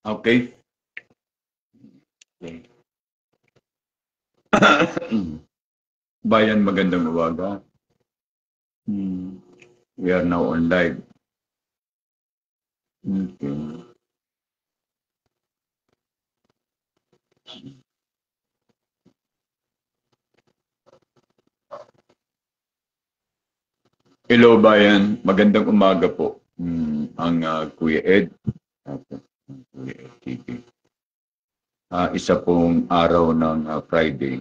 Okay. Bayan, magandang umaga. We are now on live. Okay. Hello, Bayan. Magandang umaga po. Ang Kuya Ed. Kuya Ed TV. Isa pong araw ng Friday.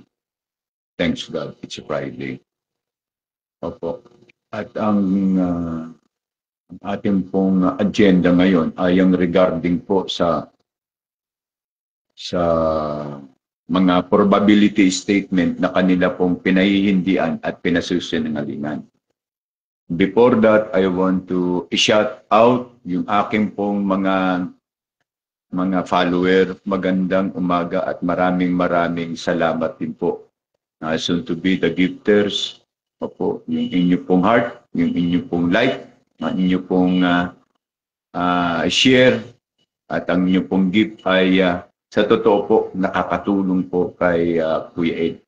Thanks God, it's a Friday. Opo. At ang ating pong agenda ngayon ay ang regarding po sa mga probability statement na kanila pong pinahihindian at pinasusinungalingan. Before that, I want to shout out yung aking pong mga follower. Magandang umaga at maraming salamat din po. Soon to be the gifters. Opo, yung inyo pong heart, yung inyo pong like, ang inyo pong share, at ang inyo pong gift ay sa totoo po nakakatulong po kay Kuya Ed.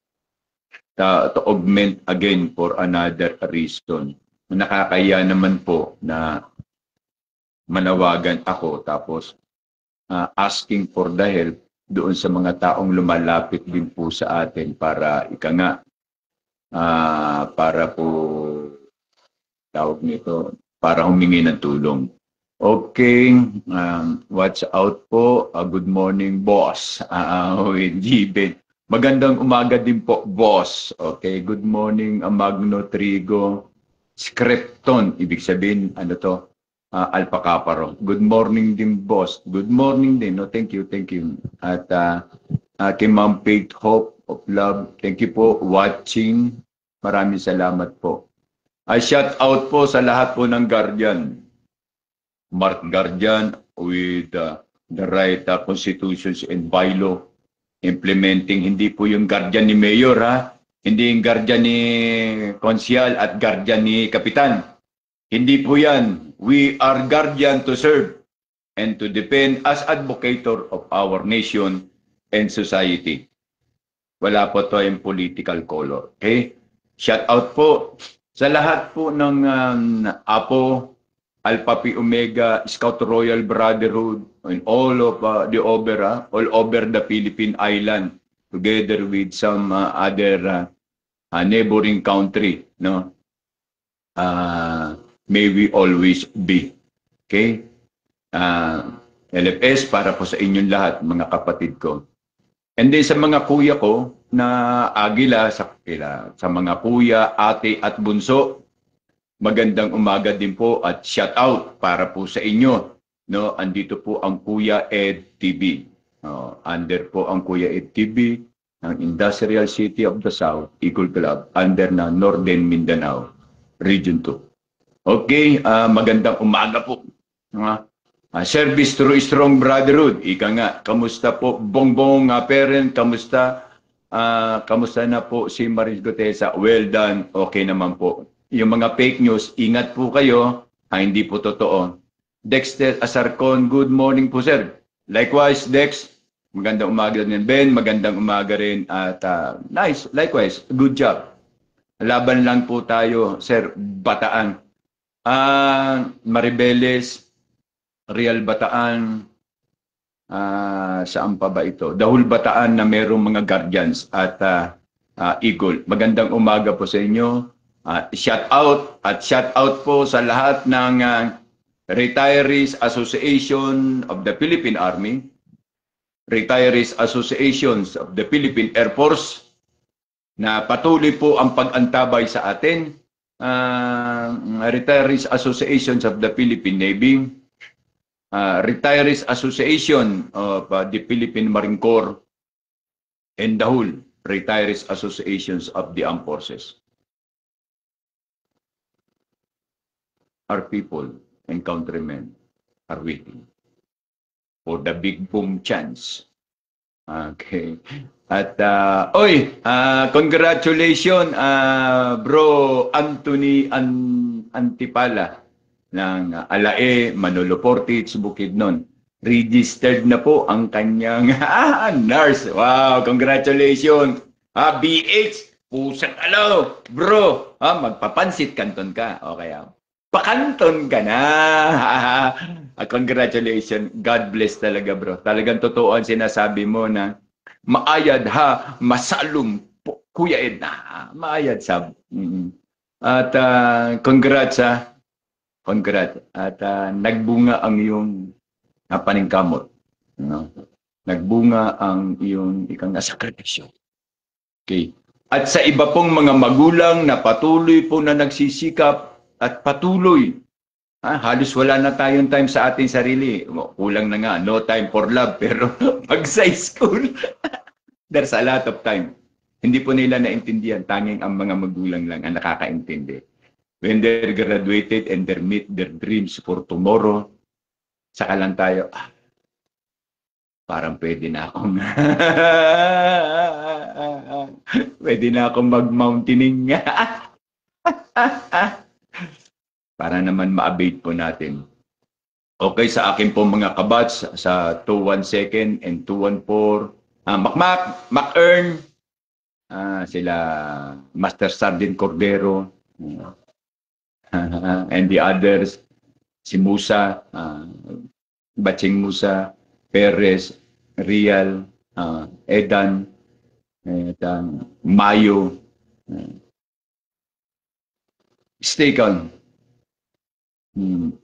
To augment again for another reason. Nakakaya naman po na manawagan ako tapos asking for the help doon sa mga taong lumalapit din po sa atin para para po tawag nito, para humingi ng tulong. Okay, watch out po. Good morning, boss. Given. Magandang umaga din po, boss. Okay, good morning, Magno Trigo. Scripton, ibig sabihin, ano to? Alpha Caparo. Good morning din, boss. Good morning din. No, thank you, thank you. At kay Ma'am Faith Hope of Love, thank you po watching. Maraming salamat po. Shout out po sa lahat po ng guardian. Mark Guardian with the right constitutions and bylaw implementing. Hindi po yung guardian ni Mayor, ha? Hindi yung guardian ni Konsyal at guardian ni Kapitan. Hindi po yan. We are guardian to serve and to defend as advocator of our nation and society. Wala po to yung political color. Okay? Shout out po sa lahat po ng Apo, Alpha Pi Omega, Scout Royal Brotherhood, and all of all over the Philippine island, together with some other neighboring country, no? May we always be. Okay? LFS para po sa inyong lahat, mga kapatid ko. And then sa mga kuya ko na Agila, sa mga kuya, ate at bunso, magandang umaga din po at shout out para po sa inyo. No, andito po ang Kuya Ed TV. Under po ang Kuya Ed TV ng Industrial City of the South, Eagle Club, under na Northern Mindanao, Region 2. Okay, magandang umaga po. Service through strong brotherhood. Ika nga, kamusta po Bongbong parent, kamusta? Kamusta na po si Maris Gutesa? Well done, okay naman po. Yung mga fake news, ingat po kayo, hindi po totoo. Dexter Asarcon, good morning po sir. Likewise, Dex, magandang umaga din. Ben, magandang umaga rin. At nice, likewise, good job. Laban lang po tayo, sir, Bataan. Maribeles, Real Bataan, saan pa ba ito? Dahul Bataan na merong mga guardians at Eagle. Magandang umaga po sa inyo. Shout out po sa lahat ng Retirees Association of the Philippine Army, Retirees Associations of the Philippine Air Force na patuloy po ang pag-antabay sa atin, Retirees Associations of the Philippine Navy, Retirees Association of the Philippine Marine Corps, and the whole Retirees Associations of the Armed Forces. Our people and countrymen are waiting for the big boom chance. Okay. At congratulations bro Anthony Antipala ng Alae, Manolo Portage, Bukidnon. registered na po ang kanyang nurse. Wow, congratulations. BH, pusang alaw, bro. Magpapansit kanton ka. Okay, pakanton ka na. Congratulations. God bless talaga, bro. Talagang totoo ang sinasabi mo na maayad ha, masalum po, Kuya Edna. Maayad sab. At congrats ha. Congrats. At nagbunga ang iyong paningkamot. No? Nagbunga ang iyong ikang sakripisyo. Okay. At sa iba pong mga magulang na patuloy po na nagsisikap at patuloy. Halos wala na tayong time sa ating sarili. Kulang na nga, no time for love. Pero pag sa school, there's a lot of time. Hindi po nila naintindihan. Tanging ang mga magulang lang ang nakakaintindi. When they're graduated and they meet their dreams for tomorrow, saka lang tayo, parang pwede na akong pwede na akong mag-mountaining. Para naman ma-abate po natin. Okay, sa akin po mga kabats, sa 212nd and 214, Macmac, Mac-Earn, sila Master Sardin Cordero, and the others, si Musa, Batching Musa, Perez, Rial, Edan, Mayo, stay calm.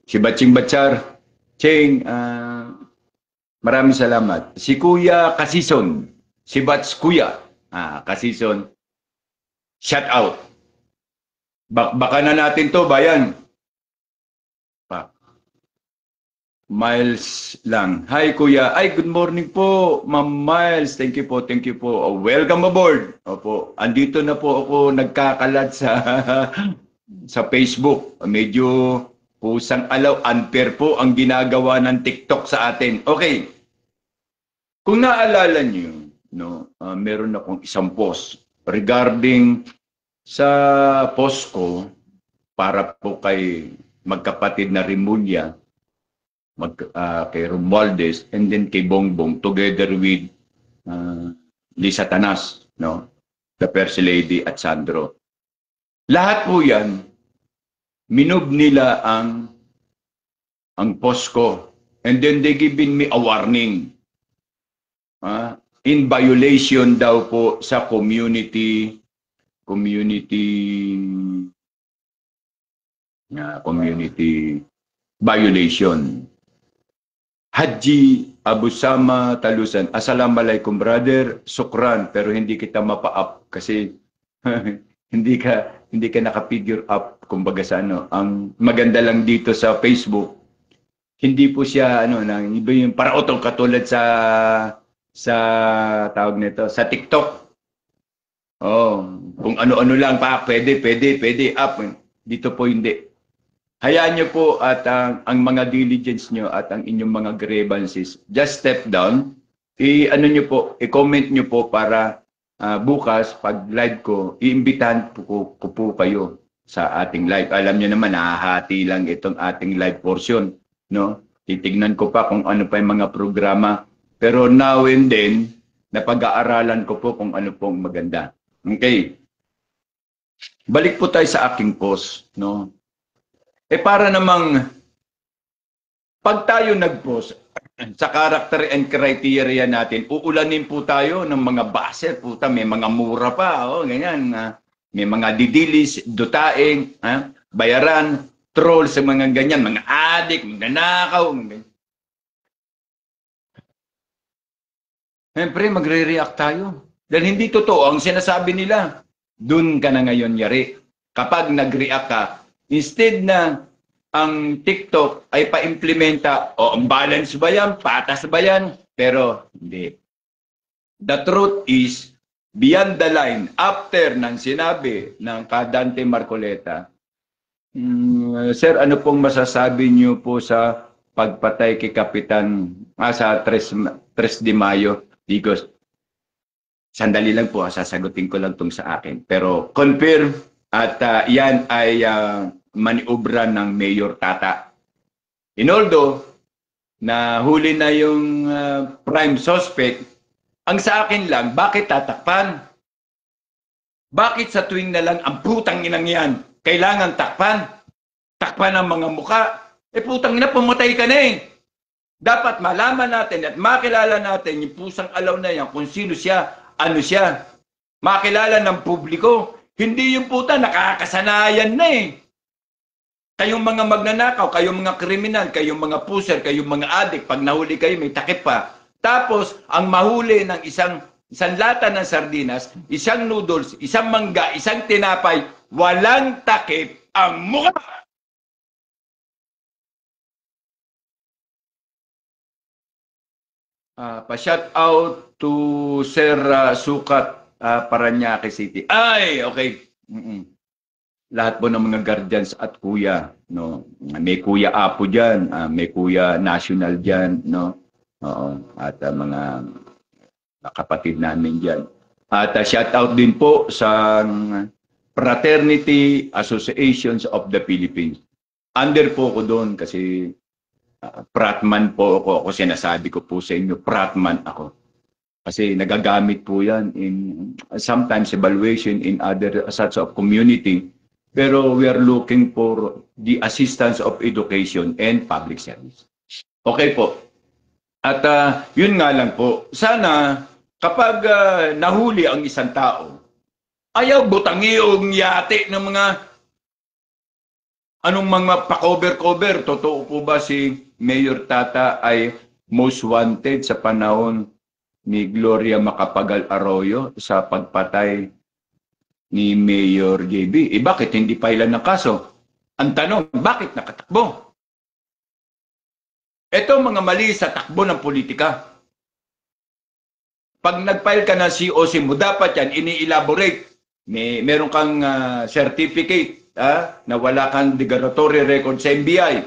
Si Batching Batchar, Cheng, maraming salamat. Si Kuya Kasison, si Batch Kuya, Kasison, shout out. Baka na natin to, bayan. Miles lang. Hi, Kuya. Ay, good morning po, Ma'am Miles. Thank you po, thank you po. Welcome aboard. Opo, andito na po ako nagkakalat sa sa Facebook. Medyo pusang alaw, unfair po ang ginagawa ng TikTok sa atin. Okay. Kung naalala niyo, no, meron akong isang post regarding sa post ko para po kay magkapatid na Rimulya, kay Romualdez, and then kay Bongbong, together with Lisa Tanas, no? The First Lady at Sandro. Lahat po yan, minove nila ang post ko. And then they given me a warning. In violation daw po sa community violation. Haji Abusama Talusan, Assalamualaikum brother, sukran, pero hindi kita mapa-up kasi hindi ka naka-figure up, kumbaga sa ano. Ang maganda lang dito sa Facebook, hindi po siya nang iba yung paraotong katulad sa tawag nito, sa TikTok. Kung ano-ano lang pa, pwede up. Dito po hindi. Hayaan nyo po at ang mga diligence nyo at ang inyong mga grievances, just step down. I-comment nyo po para bukas, pag live ko, iimbitahan ko po kayo sa ating live. Alam nyo naman, nahahati lang itong ating live portion. No? Titignan ko pa kung ano pa yung mga programa. Pero now and then, napag-aaralan ko po kung ano pong maganda. Okay. Balik po tayo sa aking post, no? Para namang pag tayo nag-post sa character and criteria natin, uulanin po tayo ng mga baser, puta, may mga mura pa, ganyan. May mga didilis, dutaing, bayaran, troll sa mga ganyan, mga adik, magnanakaw, ganyan. Siyempre, magre-react tayo. Dahil hindi totoo ang sinasabi nila. Doon ka na ngayon yari. Kapag nag-react ka, instead na ang TikTok ay pa-implementa, ang balance ba yan? Patas ba yan? Pero hindi. The truth is, beyond the line, after ng sinabi ng Kadante Marcoleta, Sir, ano pong masasabi niyo po sa pagpatay kay Kapitan sa 3 de Mayo? Because sandali lang po, sasagutin ko lang itong sa akin. Pero confirm at yan ay maniobra ng Mayor Tata. In although, na huli na yung prime suspect. Ang sa akin lang, bakit tatakpan? Bakit sa tuwing na lang ang putang inang yan, kailangan takpan? Takpan ang mga muka. Putang ina, pumatay ka na eh. Dapat malaman natin at makilala natin yung pusang alaw na yan, kung sino siya, ano siya. Makilala ng publiko. Hindi yung puta, nakakasanayan na eh. Kayong mga magnanakaw, kayong mga kriminal, kayong mga puser, kayong mga adik, pag nahuli kayo, may takip pa. Tapos, ang mahuli ng isang lata ng sardinas, isang noodles, isang mangga, isang tinapay, walang takip ang mukha. Pa-shout out to Sir Sukat, Parañaque City. Ay, okay. Lahat po ng mga guardians at kuya, no. May Kuya Apo diyan, may Kuya National diyan, no. Oo, at mga kapatid namin diyan. At shout out din po sa Fraternity Associations of the Philippines. Under po ko doon kasi Pratman po ako. Ako sinasabi ko po sa inyo, Pratman ako. Kasi nagagamit po yan in sometimes evaluation in other sorts of community. Pero we are looking for the assistance of education and public service. Okay po. At yun nga lang po. Sana kapag nahuli ang isang tao, ayaw butangi o yate ng mga anong mga pa-cover-cover. Totoo po ba si Mayor Tata ay most wanted sa panahon ni Gloria Macapagal Arroyo sa pagpatay ni Mayor JB? Bakit hindi pa ilan ng kaso? Ang tanong, bakit nakatakbo? Ito mga mali sa takbo ng politika. Pag nag-file ka ng COC mo, dapat yan, ini-elaborate. Meron kang certificate na wala kang derogatory record sa NBI,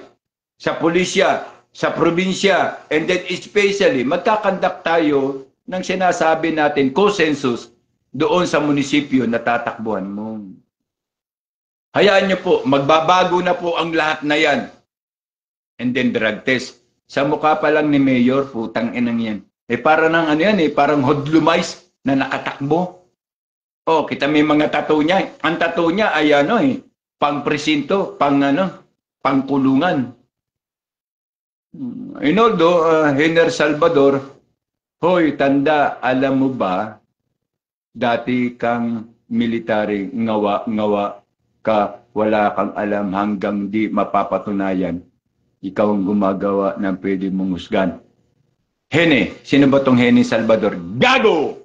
sa pulisya, sa probinsya, and then especially, magkakandak tayo ng sinasabi natin, consensus, doon sa munisipyo na tatakbuhan mo. Hayaan niyo po, magbabago na po ang lahat na yan. And then drug test. Sa mukha pa lang ni Mayor, putang inang yan. Para ng ano yan parang hodlumize na nakatakbo. Oh, kita may mga tattoo niya. Ang tattoo niya ay pang presinto, pang kulungan. Inoldo, Hener Salvador, hoy, tanda, alam mo ba, dati kang military, ngawa-ngawa ka, wala kang alam hanggang di mapapatunayan. Ikaw ang gumagawa ng pwede mong husgan. Hene, sino ba tong Hene Salvador? Gago!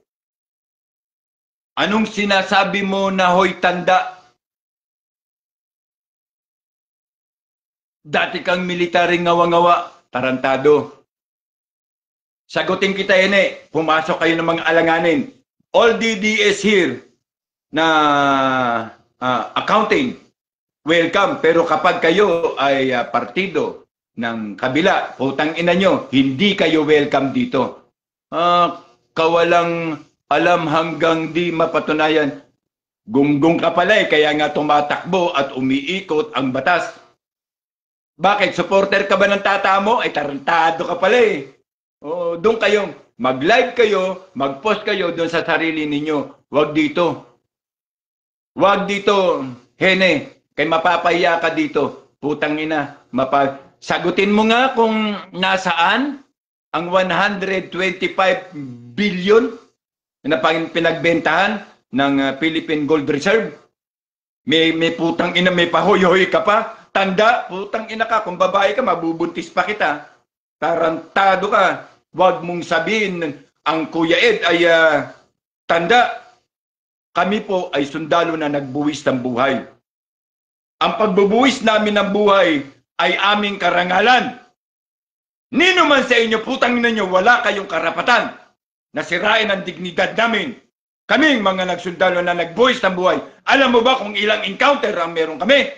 Anong sinasabi mo na hoy tanda? Dati kang military ngawa-ngawa, tarantado. Sagutin kita, Hene. Pumasok kayo ng mga alanganin. All DDS here na accounting, welcome. Pero kapag kayo ay partido ng kabila, putang ina nyo, hindi kayo welcome dito. Kawalang alam hanggang di mapatunayan. Gunggong ka pala kaya nga tumatakbo at umiikot ang batas. Bakit? Supporter ka ba ng tata mo? Tarantado ka pala doon kayo, mag-live kayo, mag-post kayo doon sa sarili ninyo. Wag dito. Wag dito, Hene. Kay mapapahiya ka dito. Putang ina. Sagutin mo nga kung nasaan ang 125 billion na pinagbentahan ng Philippine Gold Reserve. May putang ina, may pahoy-hoy ka pa. Tanda, putang ina ka. Kung babae ka, mabubuntis pa kita. Tarantado ka. Huwag mong sabihin ang Kuya Ed ay tanda. Kami po ay sundalo na nagbuwis ng buhay. Ang pagbubuwis namin ng buhay ay aming karangalan. Nino man sa inyo, putang ina nyo, wala kayong karapatan na sirain ang dignidad namin. Kaming mga nagsundalo na nagbuwis ng buhay. Alam mo ba kung ilang encounter ang meron kami?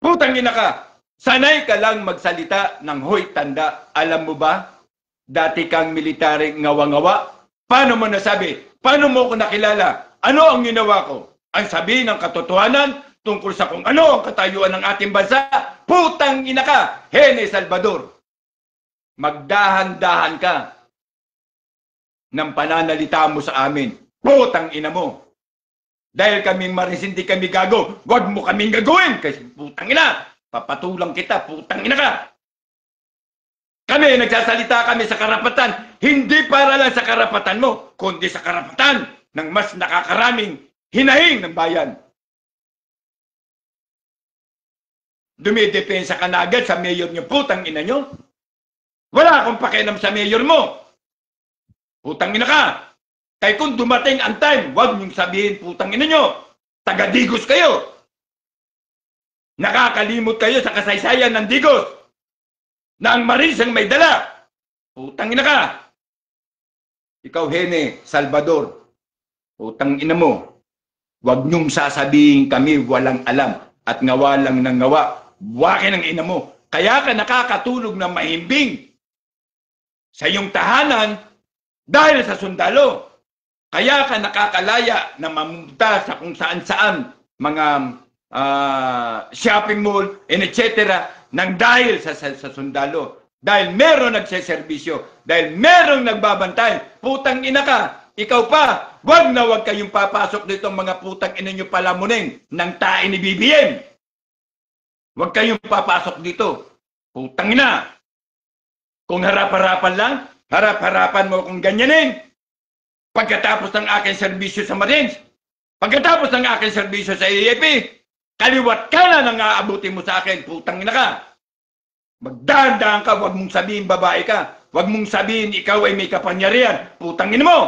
Putang ina ka. Sanay ka lang magsalita ng hoy tanda. Alam mo ba? Dati kang military ngawa-ngawa. Paano mo nasabi? Paano mo ko nakilala? Ano ang ginawa ko? Ang sabi ng katotohanan tungkol sa kung ano ang katayuan ng ating bansa. Putang ina ka, Hene Salvador. magdahan-dahan ka ng pananalita mo sa amin. Putang ina mo. Dahil kaming Marines, hindi kami gago. Huwag mo kaming gagawin. Kasi putang ina, papatulang kita, putang ina ka. Kami, nagsasalita kami sa karapatan, hindi para lang sa karapatan mo, kundi sa karapatan ng mas nakakaraming hinahing ng bayan. Dumidepensa ka na agad sa mayor niyo, putang ina nyo. Wala akong pakialam sa mayor mo. Putang ina ka. Kaya kung dumating ang time, huwag niyong sabihin, putang ina nyo, taga-Digos kayo. Nakakalimot kayo sa kasaysayan ng Digos. Na ang Marines ang may dala. Putang ina ka. Ikaw, Hene, Salvador. Putang ina mo. Huwag niyong sasabihin kami walang alam at ngawa lang ng ngawa. Buwakin ang ina mo. Kaya ka nakakatulog ng mahimbing sa iyong tahanan dahil sa sundalo. Kaya ka nakakalaya na mamunta sa kung saan-saan mga shopping mall and etc. nang dahil sa sundalo. Dahil meron nagseserbisyo. Dahil meron nagbabantay. Putang ina ka. Ikaw pa. Wag kayong papasok dito mga putang ina nyo palamunin ng tae ni BBM. Wag kayong papasok dito. Putang ina. Kung harap-harapan lang, harap-harapan mo kung ganyanin. Pagkatapos ng aking serbisyo sa Marines, pagkatapos ng aking serbisyo sa AAP, kaliwat ka na nang aabutin mo sa akin, putang ina ka. Magdahan-dahan ka, wag mong sabihin babae ka. Wag mong sabihin ikaw ay may kapangyarihan, putang ina mo.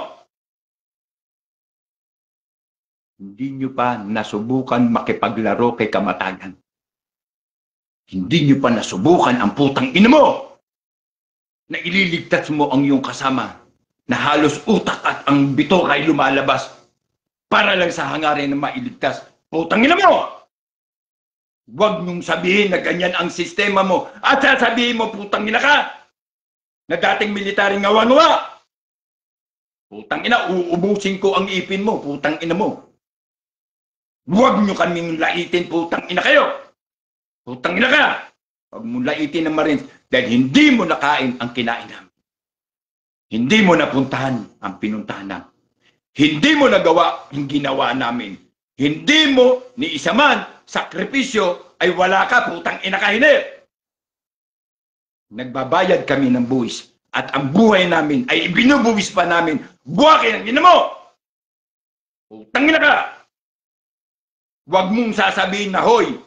Hindi nyo pa nasubukan makipaglaro kay kamatagan. Hindi nyo pa nasubukan ang putang ina mo na ililigtas mo ang iyong kasama na halos utak at ang bito ay lumalabas para lang sa hangarin na mailigtas. Putang ina mo! Huwag nung sabihin na ganyan ang sistema mo at sasabihin mo putang ina ka na dating militaring ngawa-ngawa. Putang ina, uubusin ko ang ipin mo, putang ina mo. Huwag nyo kaming laitin, putang ina kayo. Putang ina ka. Huwag mo laitin ng Marines dahil hindi mo nakain ang kinain namin. Hindi mo napuntahan ang pinuntahan namin. Hindi mo nagawa ang ginawa namin. Hindi mo ni isa man sakripisyo ay wala ka, putang ina ka, hindi. Nagbabayad kami ng buwis at ang buhay namin ay ibinubuwis pa namin. Buwakin ang ina mo! Putang ina ka! Huwag mong sasabihin na hoy.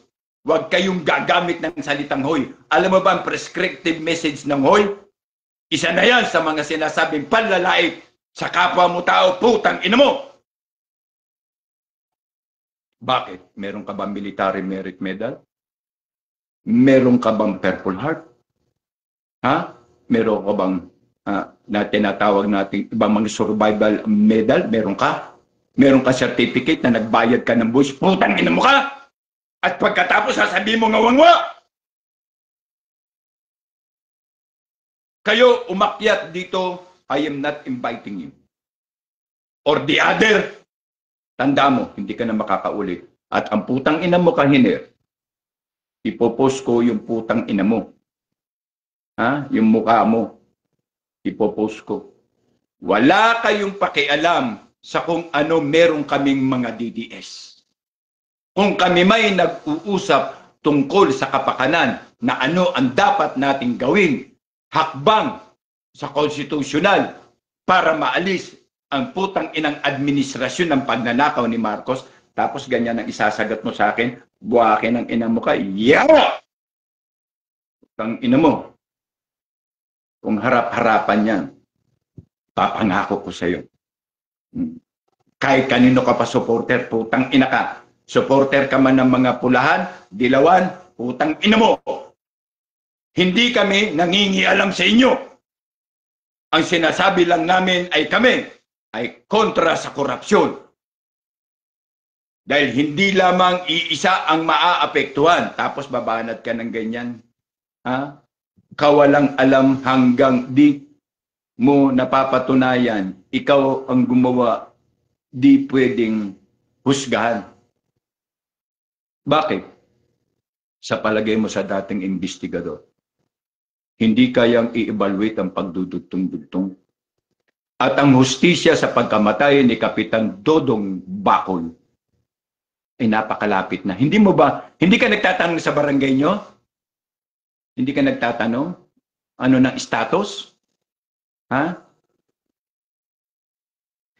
Huwag kayong gagamit ng salitang hoy. Alam mo ba ang prescriptive message ng hoy? Isa na yan sa mga sinasabing panlalait sa kapwa mo tao, putang ina mo. Bakit? Meron ka bang military merit medal? Meron ka bang Purple Heart? Ha? Meron ka bang na tinatawag natin ibang mga survival medal? Meron ka? Meron ka certificate na nagbayad ka ng buwis? Putang ina mo ka! At pagkatapos sasabihin mo ngawangwa! Kayo umakyat dito, I am not inviting you. Or the other, tanda mo, hindi ka na makakaulit. At ang putang ina mo kahiner, ipopost ko yung putang ina mo. Ha? Yung mukha mo. Ipopost ko. Wala kayong pakialam sa kung ano meron kaming mga DDS. Kung kami may nag-uusap tungkol sa kapakanan na ano ang dapat nating gawin, hakbang sa konstitusyonal para maalis ang putang inang administrasyon ng pagnanakaw ni Marcos, tapos ganyan ang isasagot mo sa akin, buwakin ang ina mo ka, yawa! Putang ina mo. Kung harap-harapan yan, papangako ko sa iyo. Kahit kanino ka pa supporter, putang ina ka. Supporter ka man ng mga pulahan, dilawan, putang ina mo. Hindi kami nangingialam sa inyo. Ang sinasabi lang namin ay kami ay kontra sa korupsyon. Dahil hindi lamang iisa ang maaapektuhan, tapos babanat ka ng ganyan. Ha? Kawalang alam hanggang di mo napapatunayan, ikaw ang gumawa, di pwedeng husgahan. Bakit? Sa palagay mo sa dating investigador. hindi kayang i-evaluate ang pagdudugtong-dugtong. At ang hustisya sa pagkamatay ni Kapitan Dodong Bacol ay napakalapit na. Hindi ka nagtatanong sa barangay nyo? Hindi ka nagtatanong? Ano ng status? Ha?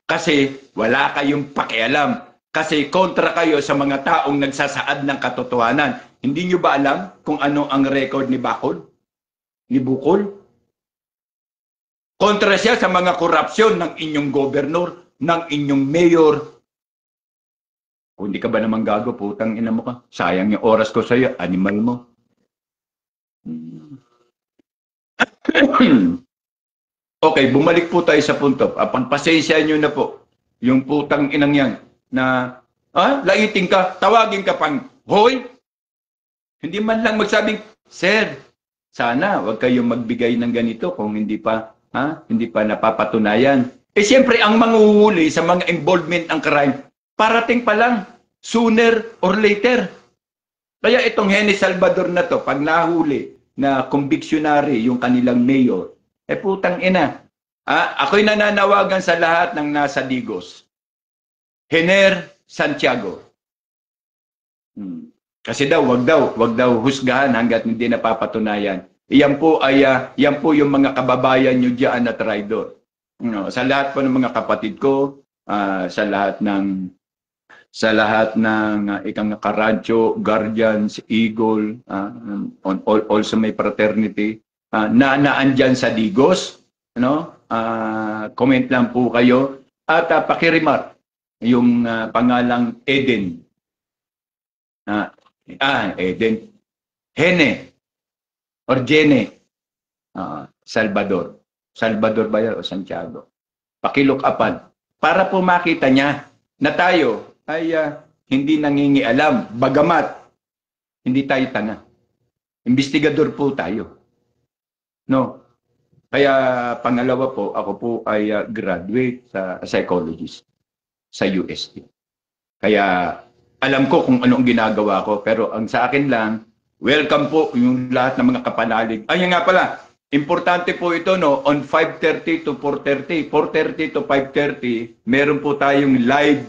Kasi wala kayong pakialam. Kasi kontra kayo sa mga taong nagsasaad ng katotohanan. Hindi nyo ba alam kung ano ang record ni Bacol? Ni Bukol? Kontra siya sa mga korupsyon ng inyong gobernur, ng inyong mayor. Kung hindi ka ba naman gago, putang ina mo ka. Sayang yung oras ko sa'yo, animal mo. Okay, bumalik po tayo sa punto. Pagpasensya nyo na po. Yung putang inang yan na, laiting ka, tawagin ka pang, hoy! Hindi man lang magsabing, sir, sana wag kayong magbigay ng ganito kung hindi pa napapatunayan. Siyempre, ang manguhuli sa mga involvement ng crime, parating pa lang, sooner or later. Kaya itong Henny Salvador na to, pag nahuli na convictionary yung kanilang mayor, putang ina. Ako'y nananawagan sa lahat ng nasa Digos. Hener Santiago. Kasi wag daw husgahan hangga't hindi napapatunayan. Yan po yung mga kababayan nyo diyan na traidor. Sa lahat po ng mga kapatid ko, sa lahat ng ikang Karadyo, Guardians, Eagle, also may fraternity na naandyan sa Digos, comment lang po kayo at pakiremark yung pangalang Eden. Eden. Hene or Jene Salvador. Salvador ba yan o Santiago? Pakilook-upan. Para po makita niya na tayo ay hindi nangingialam. Bagamat, hindi tayo tanga. Investigador po tayo. No? Kaya pangalawa po, ako po ay graduate sa psychologist sa UST. Kaya alam ko kung anong ginagawa ko. Pero ang sa akin lang, welcome po yung lahat ng mga kapanalig. Ayun nga pala, importante po ito, on 5:30 to 4:30, 4:30 to 5:30, meron po tayong live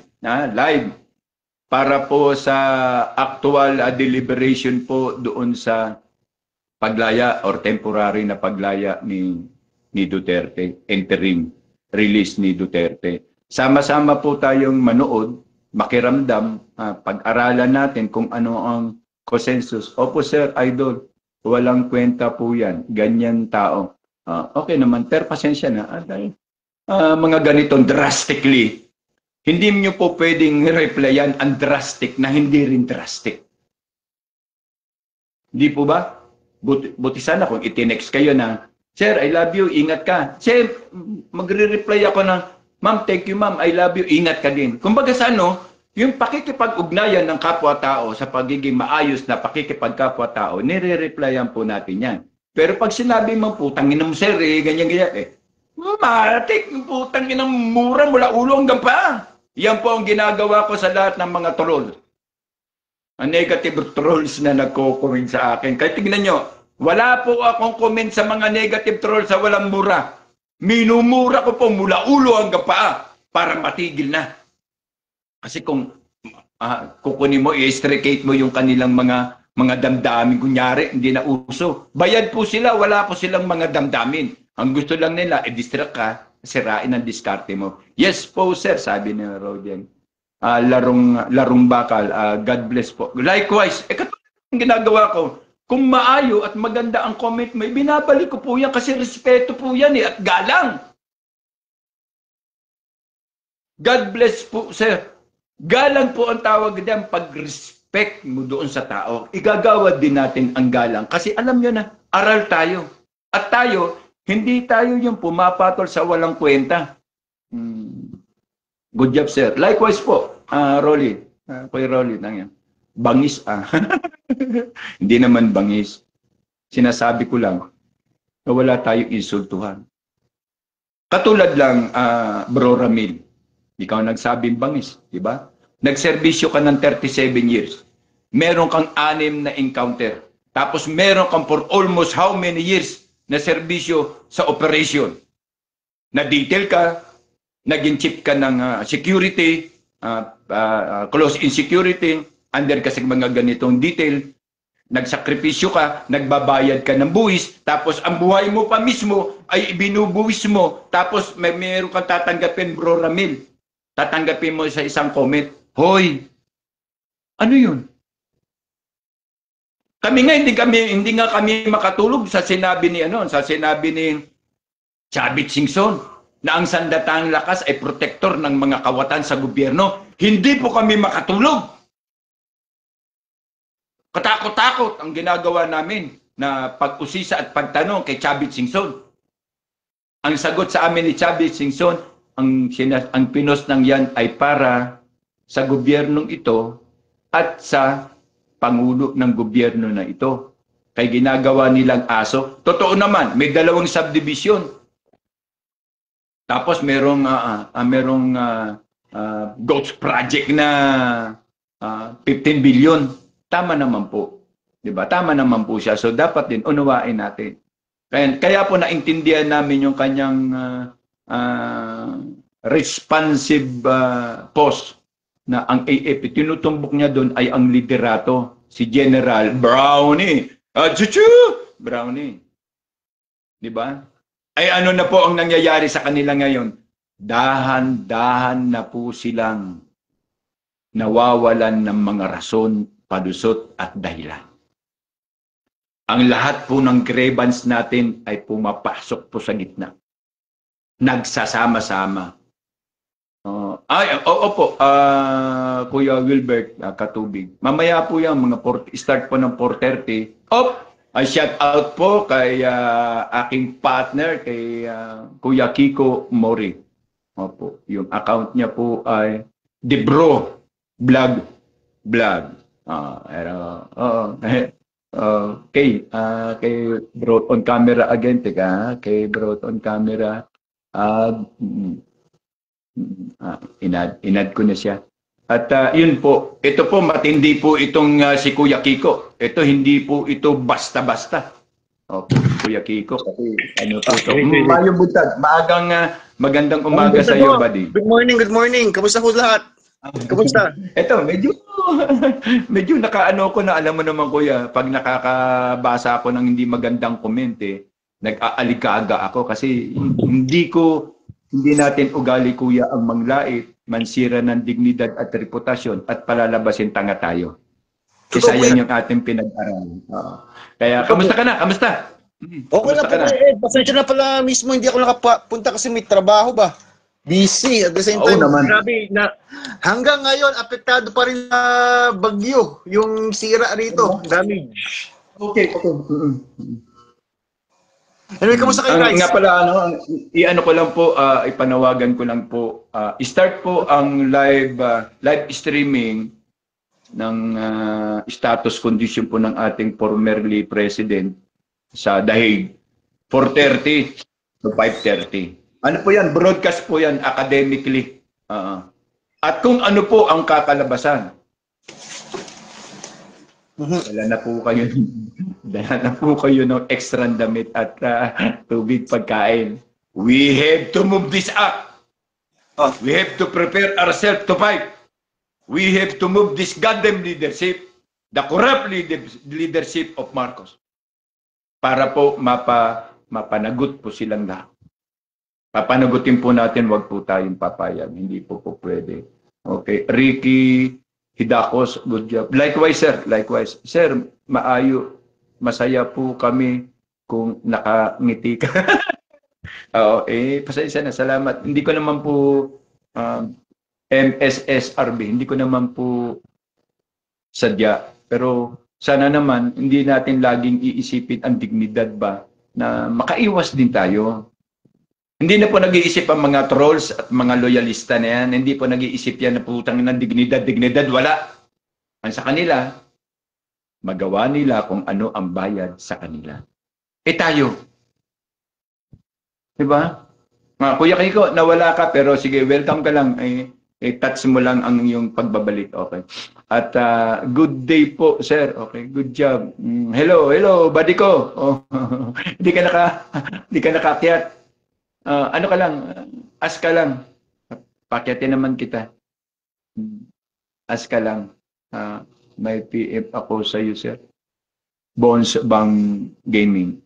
para po sa actual deliberation po doon sa paglaya or temporary na paglaya ni Duterte, interim release ni Duterte. Sama-sama po tayong manood, makiramdam, pag-aralan natin kung ano ang consensus. Opo sir, idol, walang kwenta po yan. Ganyan tao. Okay naman, pero pasensya na. Mga ganitong drastically, hindi nyo po pwedeng replyan ang drastic na hindi rin drastic. Di po ba? Buti sana kung itinext kayo na, sir, I love you, ingat ka. Sir, magre-reply ako ng, ma'am, thank you ma'am, I love you, ingat ka din. Kumbaga sa yung pakikipag-ugnayan ng kapwa-tao sa pagiging maayos na pakikipag-kapwa-tao, nire-replyan po natin yan. Pero pag sinabi mo, putang ina mo sir, ganyan-ganyan, matik, putang ina mura mula ulo hanggang pa. Yan po ang ginagawa ko sa lahat ng mga troll. Ang negative trolls na nagko-comment sa akin. Kaya tignan nyo, wala po akong comment sa mga negative trolls sa walang mura. Minumura ko po mula ulo hanggang paa para matigil na. Kasi kung kukunin mo, i-extricate mo yung kanilang mga damdamin, kunyari, hindi na uso. Bayad po sila, wala po silang mga damdamin. Ang gusto lang nila, i-distract ka, sirain ang diskarte mo. Yes po, sir, sabi ni Rodian. Larong bakal, God bless po. Likewise, katulad ng ginagawa ko, kung maayo at maganda ang comment mo, binabalik ko po yan kasi respeto po yan at galang. God bless po, sir. Galang po ang tawag diyan, pag-respect mo doon sa tao. Igagawad din natin ang galang. Kasi alam nyo na, aral tayo. At tayo, hindi tayo yung pumapatol sa walang kwenta. Good job, sir. Likewise po, Rolly. Kuya Rolly, lang yan. Bangis, Hindi naman bangis. Sinasabi ko lang na wala tayong insultuhan. Katulad lang, Bro Ramil. Ikaw nagsabing bangis, di ba? Nagserbisyo ka ng 37 years. Meron kang 6 na encounter. Tapos meron kang for almost how many years na serbisyo sa operation. Na-detail ka, naging chief ka ng security, close-in security, under ka sa mga ganitong detail, nagsakripisyo ka, nagbabayad ka ng buwis, tapos ang buhay mo pa mismo ay ibinubuwis mo, tapos meron kang tatanggapin, Bro Ramil. Tatanggapin mo sa isang comment, hoy, ano yun? Kami nga hindi nga kami makatulog sa sinabi ni Chavit Singson na ang sandatang lakas ay protektor ng mga kawatan sa gobyerno. Hindi po kami makatulog. Katakot-takot ang ginagawa namin na pag-usisa at pagtanong kay Chavit Singson. Ang sagot sa amin ni Chavit Singson, ang pinos ng yan ay para sa gobyernong ito at sa pangulo ng gobyerno na ito. Kay ginagawa nilang aso. Totoo naman, may 2 subdivision. Tapos merong ghost project na 15 billion. Tama naman po. 'Di ba? Tama naman po siya. So dapat din unawain natin. Kaya po naintindihan namin yung kanyang responsive post na ang AFP, tinutumbok niya doon ay ang liderato, si General Brownie. Chuchu! Brownie. Di ba? Ay ano na po ang nangyayari sa kanila ngayon? Dahan-dahan na po silang nawawalan ng mga rason, palusot at dahilan. Ang lahat po ng grievance natin ay pumapasok po sa gitna. Nagsasama-sama. Opo, Kuya Wilbert Katubig. Mamaya po yan, start po ng 4:30. I shout out po kay aking partner, kay Kuya Kiko Mori. Opo, yung account niya po ay The Bro Vlog. Kay Bro on camera again, kay Bro on camera. Inad ko na siya. At yun po, ito po matindi po itong si Kuya Kiko. Ito hindi po ito basta-basta. Okay, Kuya Kiko. Kasi ano po ito? Mayo buntag. Magandang umaga sa iyo, buddy. Good morning. Kamusta po lahat? Kamusta? Ito, medyo nakaano ko na, alam mo naman Kuya, pag nakakabasa ako ng hindi magandang comment nag-aalikaga ako kasi hindi natin ugali Kuya ang manglait, mansira ng dignidad at reputasyon at palalabasin tanga tayo. Isa yan yung ating pinag-aralan. Kaya, kamusta ka na? Kamusta? Okay na po. Pasensya na pala mismo, hindi ako nakapunta kasi may trabaho ba? Busy. At the same time, grabe na hanggang ngayon, apektado pa rin na bagyo yung sira rito. Damage. Okay. Anyway, kamusta kayo guys? Nga pala, i-ano ko lang po, ipanawagan ko lang po. Start po ang live streaming ng status condition po ng ating formerly president sa Dahig. 4:30 to 5:30. Ano po yan? Broadcast po yan academically. At kung ano po ang kakalabasan. Dala na po kayo ng extra damit at tubig, pagkain. We have to move this up. We have to prepare ourselves to fight. We have to move this goddamn leadership, the corrupt leadership of Marcos. Para po mapanagot po silang lahat. Papanagutin po natin, wag po tayong papayag. Hindi po pwede. Okay. Ricky Hidakos, good job. Likewise, sir. Likewise. Sir, masaya po kami kung nakangiti ka. Pasensya na. Salamat. Hindi ko naman po MSSRB. Hindi ko naman po sadya. Pero sana naman, hindi natin laging iisipin ang dignidad ba na makaiwas din tayo. Hindi na po nag-iisip ang mga trolls at mga loyalista na yan. Hindi po nag-iisip yan na putang ng dignidad. Wala. Ang sa kanila, magawa nila kung ano ang bayad sa kanila. Tayo. Diba? Kuya Kiko, nawala ka pero sige, welcome ka lang. I-touch mo lang ang yung pagbabalik. Okay. At good day po, sir. Okay, good job. Hello, buddy ko. Oh, hindi ka nakakyat. Ano ka lang, ask ka lang. Pakyatin naman kita. Ask ka lang. May PM ako sa iyo, sir. Bones Bang Gaming.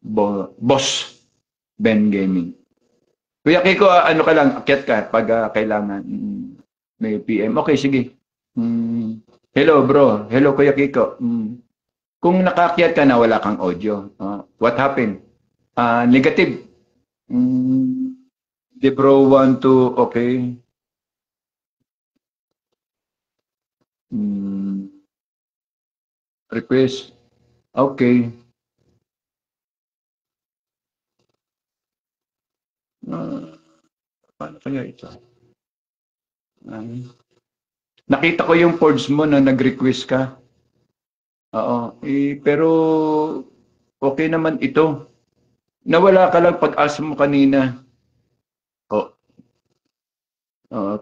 Boss Ben Gaming. Kuya Kiko, ano ka lang, akyat ka pag kailangan. May PM. Okay, sige. Hello, bro. Hello, Kuya Kiko. Kung nakakyat ka na, wala kang audio. What happened? Negative. The bro want to, okay. Request. Okay. Paano kaya ito? Nakita ko yung forge mo na nag-request ka. Oo. Pero okay naman ito. Nawala ka lang pag-asa mo kanina.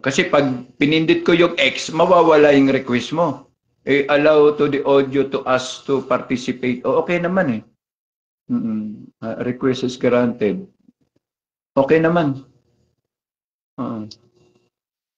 Kasi pag pinindit ko yung X, mawawala yung request mo. Allow to the audio to us to participate. Okay naman eh. Request is granted. Okay naman.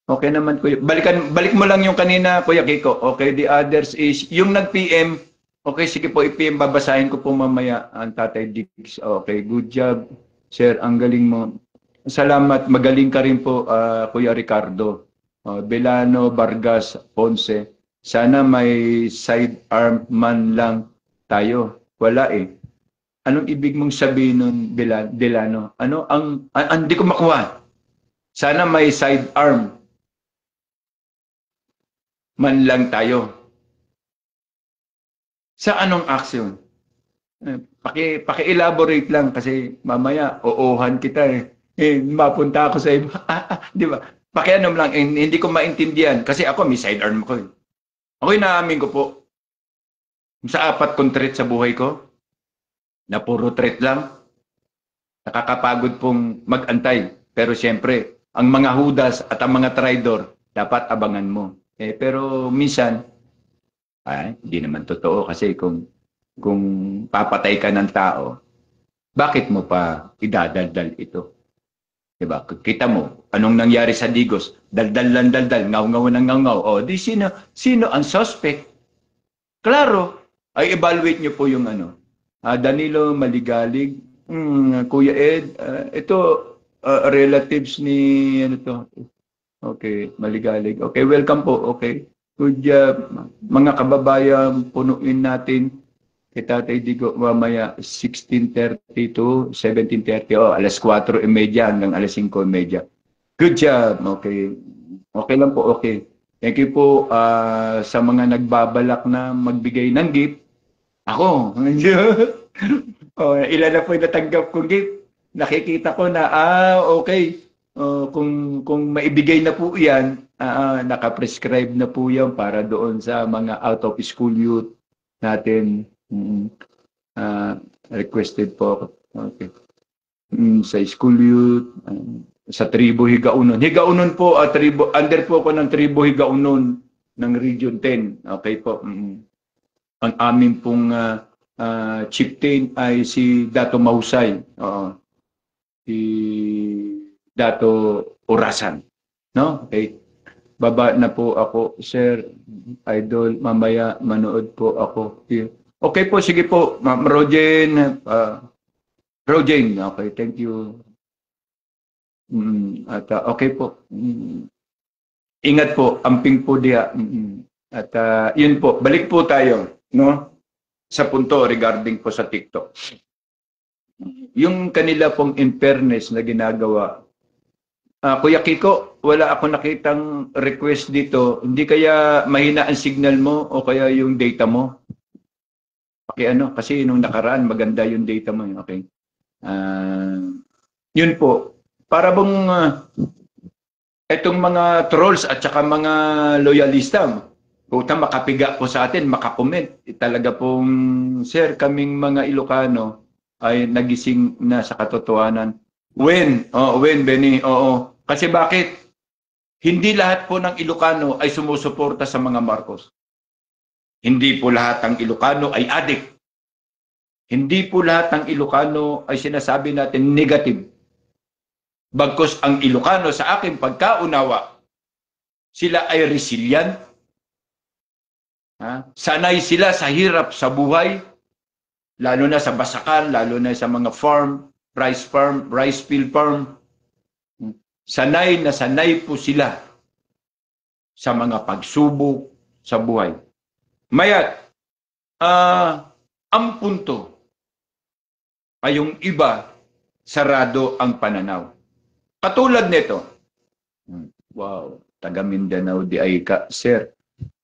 Okay naman, Kuya. Balik mo lang yung kanina, Kuya Kiko. Okay, the others is, yung nag-PM, okay, sige po, i-PM, babasahin ko po mamaya ang Tatay Dix. Okay, good job, sir, ang galing mo. Salamat, magaling ka rin po, Kuya Ricardo. Belano, Vargas, Ponce. Sana may sidearm man lang tayo. Wala eh. Anong ibig mong sabihin nun, Delano? Ano ang hindi ko makuha. Sana may sidearm man lang tayo. Sa anong action? Paki-elaborate lang kasi mamaya oohan kita eh. Mapunta ako sa iba. Di ba? Pakianom lang, hindi ko maintindihan kasi ako may sidearm ko. Ako'y naamin ko po sa 4 kong threat sa buhay ko na puro threat lang. Nakakapagod pong mag-antay. Pero siyempre, ang mga hudas at ang mga traidor dapat abangan mo. Pero minsan, hindi naman totoo kasi kung papatay ka ng tao, bakit mo pa idadaldal ito? Diba? Kita mo, anong nangyari sa Digos? Daldal, ngaw-ngaw ng ngaw-ngaw. Di sino ang suspect? Klaro, ay evaluate nyo po yung Danilo Maligalig, Kuya Ed, ito, relatives ni, Okay, Maligalig. Okay, welcome po. Okay, good job. Mga kababayan, punuin natin kay Tatay Digo mamaya 16:30 to 17:30. Alas 4:30 hanggang alas 5:30. Good job. Okay. Okay lang po. Okay. Thank you po sa mga nagbabalak na magbigay ng gift. Ako. Ilan na po yung natanggap kong gift. Nakikita ko na, okay. Kung maibigay na po yan, nakaprescribe na po yan para doon sa mga out of school youth natin. Requested po. Okay. Sa school youth, sa Tribo Higaunon. Higaunon po, under po ako ng Tribo Higaunon ng Region 10. Okay po. Ang amin pong chieftain ay si Dato Mahusay. Si Dato Orasan. No? Okay. Baba na po ako, sir. Idol, mamaya manood po ako. Okay po, sige po. Ma'am Rojen. Rojen, okay, thank you. At okay po. Ingat po, amping po dia. At yun po, balik po tayo, no? Sa punto regarding po sa TikTok. Yung kanila pong in fairness na ginagawa. Kuya Kiko, wala ako nakitang request dito. Hindi kaya mahina ang signal mo o kaya yung data mo? Kasi nung nakaraan maganda yung data mo. Okay. Yun po. Para bang itong mga trolls at saka mga loyalista, makapiga po sa atin, makakomment. Talaga pong, sir, kaming mga Ilocano ay nagising na sa katotohanan. When, Benny, oo. Kasi bakit? Hindi lahat po ng Ilocano ay sumusuporta sa mga Marcos. Hindi po lahat ng Ilocano ay adik. Hindi po lahat ng Ilocano ay sinasabi natin negative. Bagkus ang Ilocano sa aking pagkaunawa, sila ay resilient. Sanay sila sa hirap sa buhay, lalo na sa basakan, lalo na sa mga farm, rice field farm. Sanay na sanay po sila sa mga pagsubok sa buhay. Mayat, ang punto ay yung iba, sarado ang pananaw. Katulad nito, wow, taga Mindanao di ay ka, sir,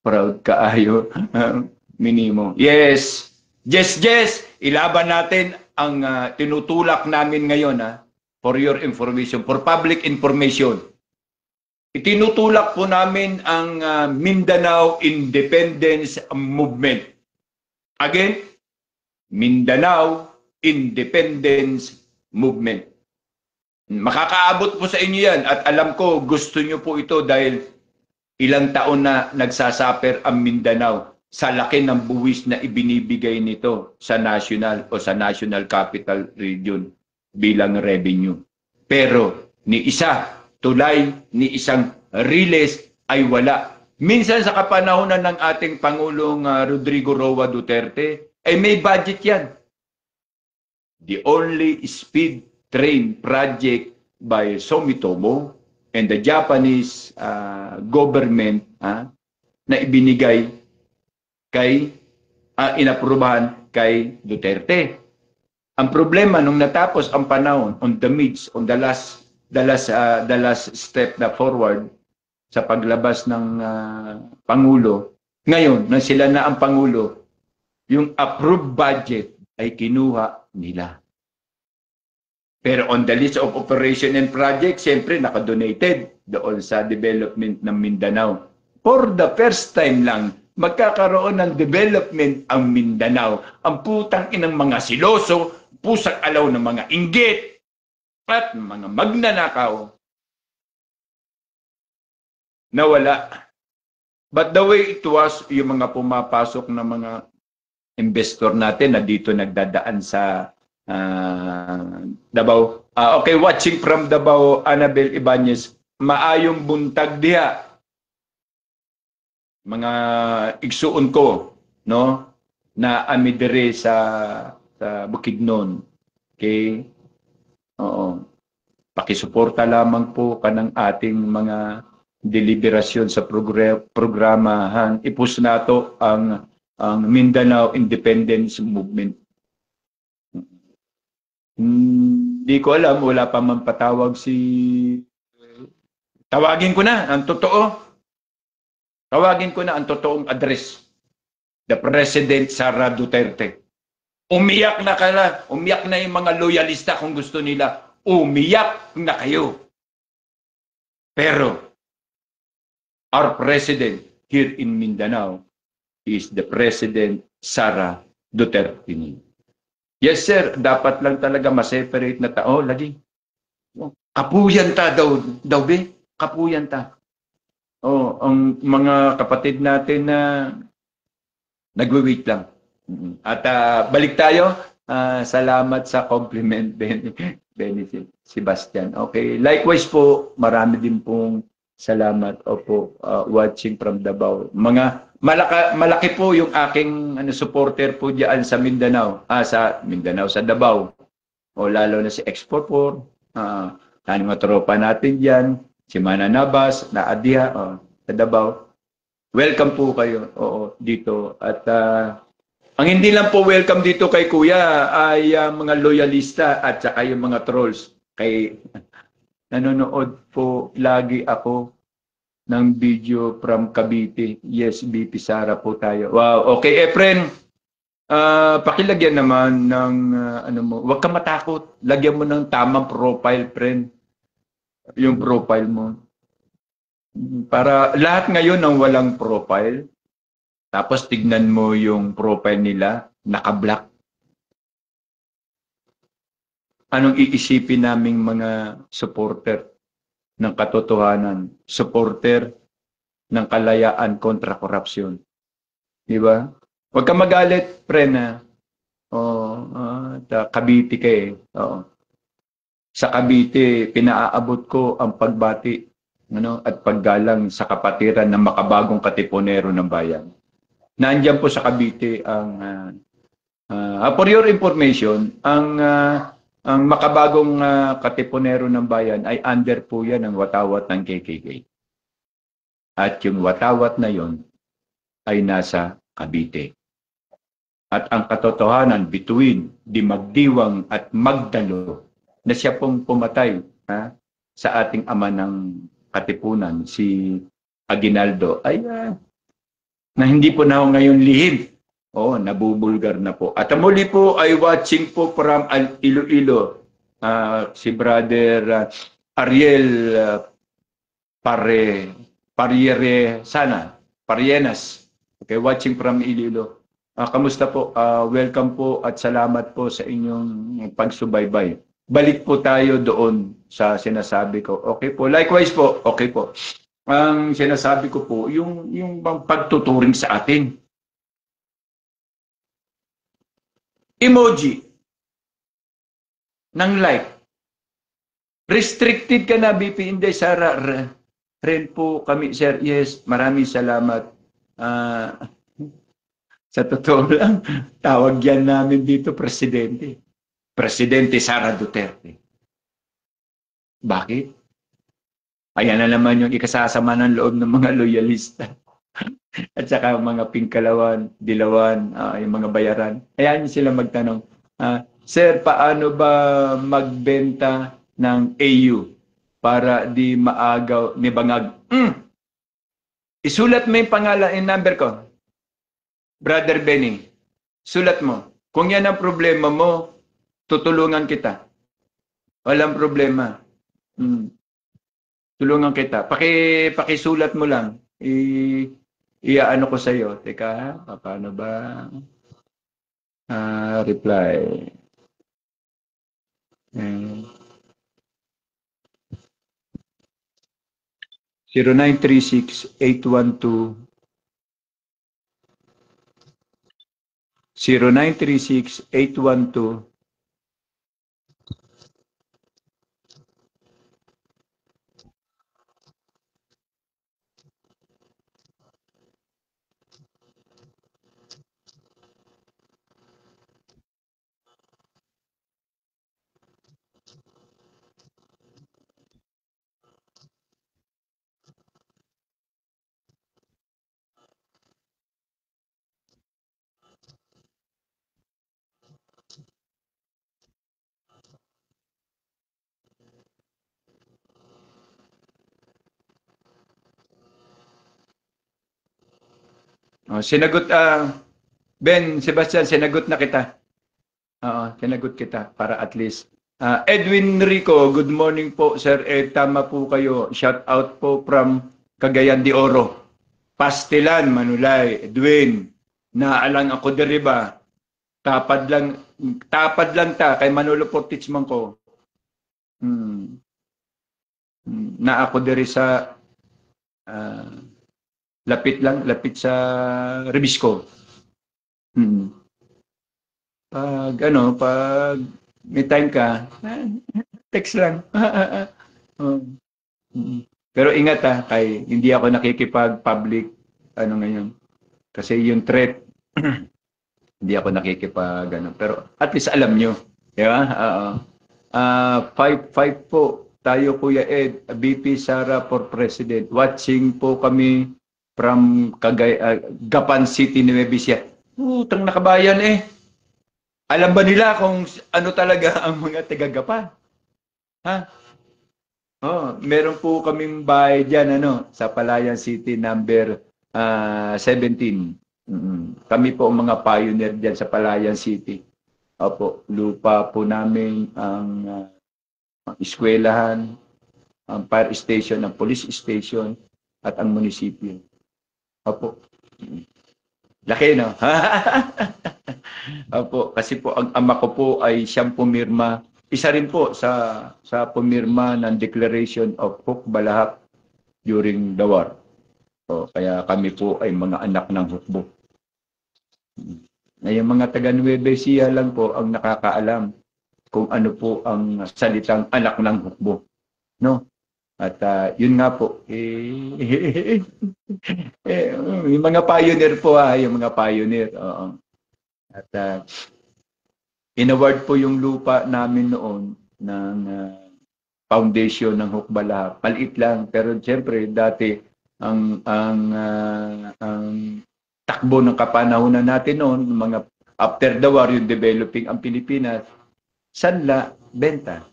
proud ka ayo, minimo. Yes, ilaban natin ang tinutulak namin ngayon, for your information, for public information. Itinutulak po namin ang Mindanao Independence Movement. Again, Mindanao Independence Movement. Makakaabot po sa inyo yan at alam ko gusto nyo po ito dahil ilang taon na nagsasaper ang Mindanao sa laki ng buwis na ibinibigay nito sa national o sa National Capital Region bilang revenue. Pero ni isa tulay, ni isang riles ay wala. Minsan sa kapanahonan ng ating Pangulong Rodrigo Roa Duterte ay may budget yan. The only speed train project by Sumitomo and the Japanese government na ibinigay kay inaprubahan kay Duterte. Ang problema nung natapos ang panahon on the last step na forward sa paglabas ng Pangulo, ngayon na sila na ang Pangulo, yung approved budget ay kinuha nila. Pero on the list of operation and project, siyempre nakadonated doon sa development ng Mindanao. For the first time lang, magkakaroon ng development ang Mindanao. Ang putang inang mga siloso, pusang alaw ng mga inggit, at mga magnanakaw, nawala. But the way it was, yung mga pumapasok na mga investor natin na dito nagdadaan sa Davao. Okay, watching from Davao, Annabel Ibanez, maayong buntag diha. Mga igsuon ko, no, na amidere sa Bukidnon. Okay? Oo. Pakisuporta lamang po kanang ating mga deliberasyon sa programahan. Ipus nato ang Mindanao Independence Movement. Hindi ko alam, wala pa man patawag tawagin ko na ang totoo. Tawagin ko na ang totoong address. The President Sara Duterte. Umiyak na yung mga loyalista kung gusto nila. Umiyak na kayo. Pero our President here in Mindanao is the President Sara Duterte. Yes, sir. Dapat lang talaga ma-separate na tao. Lagi. Kapuyan ta daw be. Kapuyan ta. Ang mga kapatid natin na nagwe-wait lang. At balik tayo. Salamat sa compliment, Benny Sebastian. Okay. Likewise po, marami din pong salamat. Opo, watching from Davao. Mga malaki po yung aking supporter po diyan sa Mindanao. Sa Davao. O lalo na si X44. Mga tropa natin diyan, si Mana Nabas, na Adia, sa Davao. Welcome po kayo dito. At ang hindi lang po welcome dito kay Kuya ay mga loyalista at saka yung mga trolls. Nanonood po lagi ako ng video from Cavite. Yes, BP Sara po tayo. Wow, okay, Efren. Pakilagyan naman ng huwag ka matakot. Lagyan mo ng tamang profile, friend. Yung profile mo. Para lahat ngayon ng walang profile, tapos tignan mo yung profile nila, naka-black. Anong iisipin naming mga supporter? ng katotohanan, supporter ng kalayaan kontra korupsyon. Di ba? Huwag ka magalit, pre, na Cavite ka eh. Oo. Sa Cavite, pinaaabot ko ang pagbati at paggalang sa kapatiran ng makabagong katipunero ng bayan. Nandiyan po sa Cavite ang for your information, ang makabagong katipunero ng bayan ay under po yan ng watawat ng KKK. At yung watawat na yon ay nasa Cavite. At ang katotohanan between Di Magdiwang at Magdalo na siya pong pumatay sa ating ama ng katipunan, si Aguinaldo, ay na hindi po na ngayon lihim. Nabubulgar na po. At muli po ay watching po from Iloilo, si Brother Ariel Parienas. Okay, watching from Iloilo. Kamusta po? Welcome po at salamat po sa inyong pagsubaybay. Balik po tayo doon sa sinasabi ko. Okay po. Likewise po. Okay po. Ang sinasabi ko po, yung pagtuturing sa atin. Emoji ng like. Restricted ka na, BP Inday Sara. Ren po kami, sir. Yes, maraming salamat. Sa totoo lang, tawag yan namin dito, Presidente. Presidente Sara Duterte. Bakit? Ayan na naman yung ikasasama ng loob ng mga loyalista. At saka mga Pingkalawan, Dilawan, yung mga bayaran. Ayan sila magtanong, Sir, paano ba magbenta ng AU para di maagaw ni Bangag? Isulat mo yung pangalan and number ko. Brother Benny, sulat mo. Kung yan ang problema mo, tutulungan kita. Walang problema. Tulungan kita. Pakisulat mo lang. Iaano ko sa iyo. Teka, paano ba? Reply. 0936-812 0936-812 sinagot, Ben, Sebastian, sinagot na kita. Sinagot kita para at least. Edwin Rico, good morning po, sir. Tama po kayo. Shout out po from Cagayan de Oro. Pastilan, Manulay, Edwin. Naalang ako deriba. Tapad lang ta kay Manolo Portich man ko. Na ako diri sa lapit sa Rebisco. Pag may time ka, text lang. Pero ingat kay hindi ako nakikipag-public ngayon. Kasi yung threat, hindi ako nakikipag pero at least alam nyo. Di ba? 5-5 po. Tayo, Kuya Ed, BP Sara for President. Watching po kami from Gapan City, Nueva Ecija. Utang nakabayan eh. Alam ba nila kung ano talaga ang mga taga-Gapan? Meron po kaming bahay dyan, sa Palayan City number 17. Kami po ang mga pioneer dyan sa Palayan City. Opo, lupa po namin ang eskwelahan, ang fire station, ang police station, at ang munisipyo. Opo. Laki, no? Opo, kasi po ang ama ko po ay siyang pumirma isa rin po sa pumirma ng Declaration of Hukbalahap during the war. So, kaya kami po ay mga anak ng hukbo. Yung mga taga Nueva Ecija lang po ang nakakaalam kung ano po ang salitang anak ng hukbo. No? At yun nga po, yung mga pioneer po, yung mga pioneer. At inaward po yung lupa namin noon ng foundation ng Hukbalahap. Maliit lang, pero siyempre dati ang takbo ng kapanahunan natin noon, mga after the war, yung developing ang Pilipinas, sanla, benta.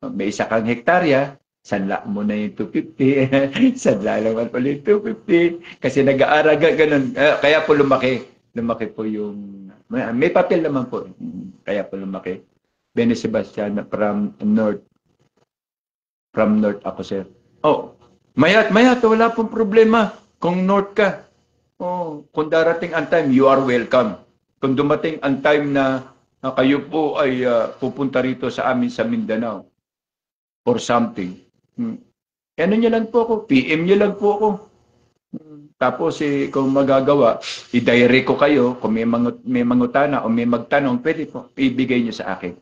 May isa kang hektarya, sanla mo na yung 250, sanla naman ulit 250, kasi nag-aaral ganun. Kaya po lumaki po yung, may papel naman po, kaya po lumaki. Bene Sebastian from North ako, sir. Oh, mayat, wala pong problema kung North ka. Oh, kung darating ang time, you are welcome. Kung dumating ang time na kayo po ay pupunta rito sa amin sa Mindanao or something, ano nyo lang po ako, PM nyo lang po ako. Tapos kung magagawa, i-direct ko kayo, kung may mangutana o may magtanong, pwede po, ibigay nyo sa akin.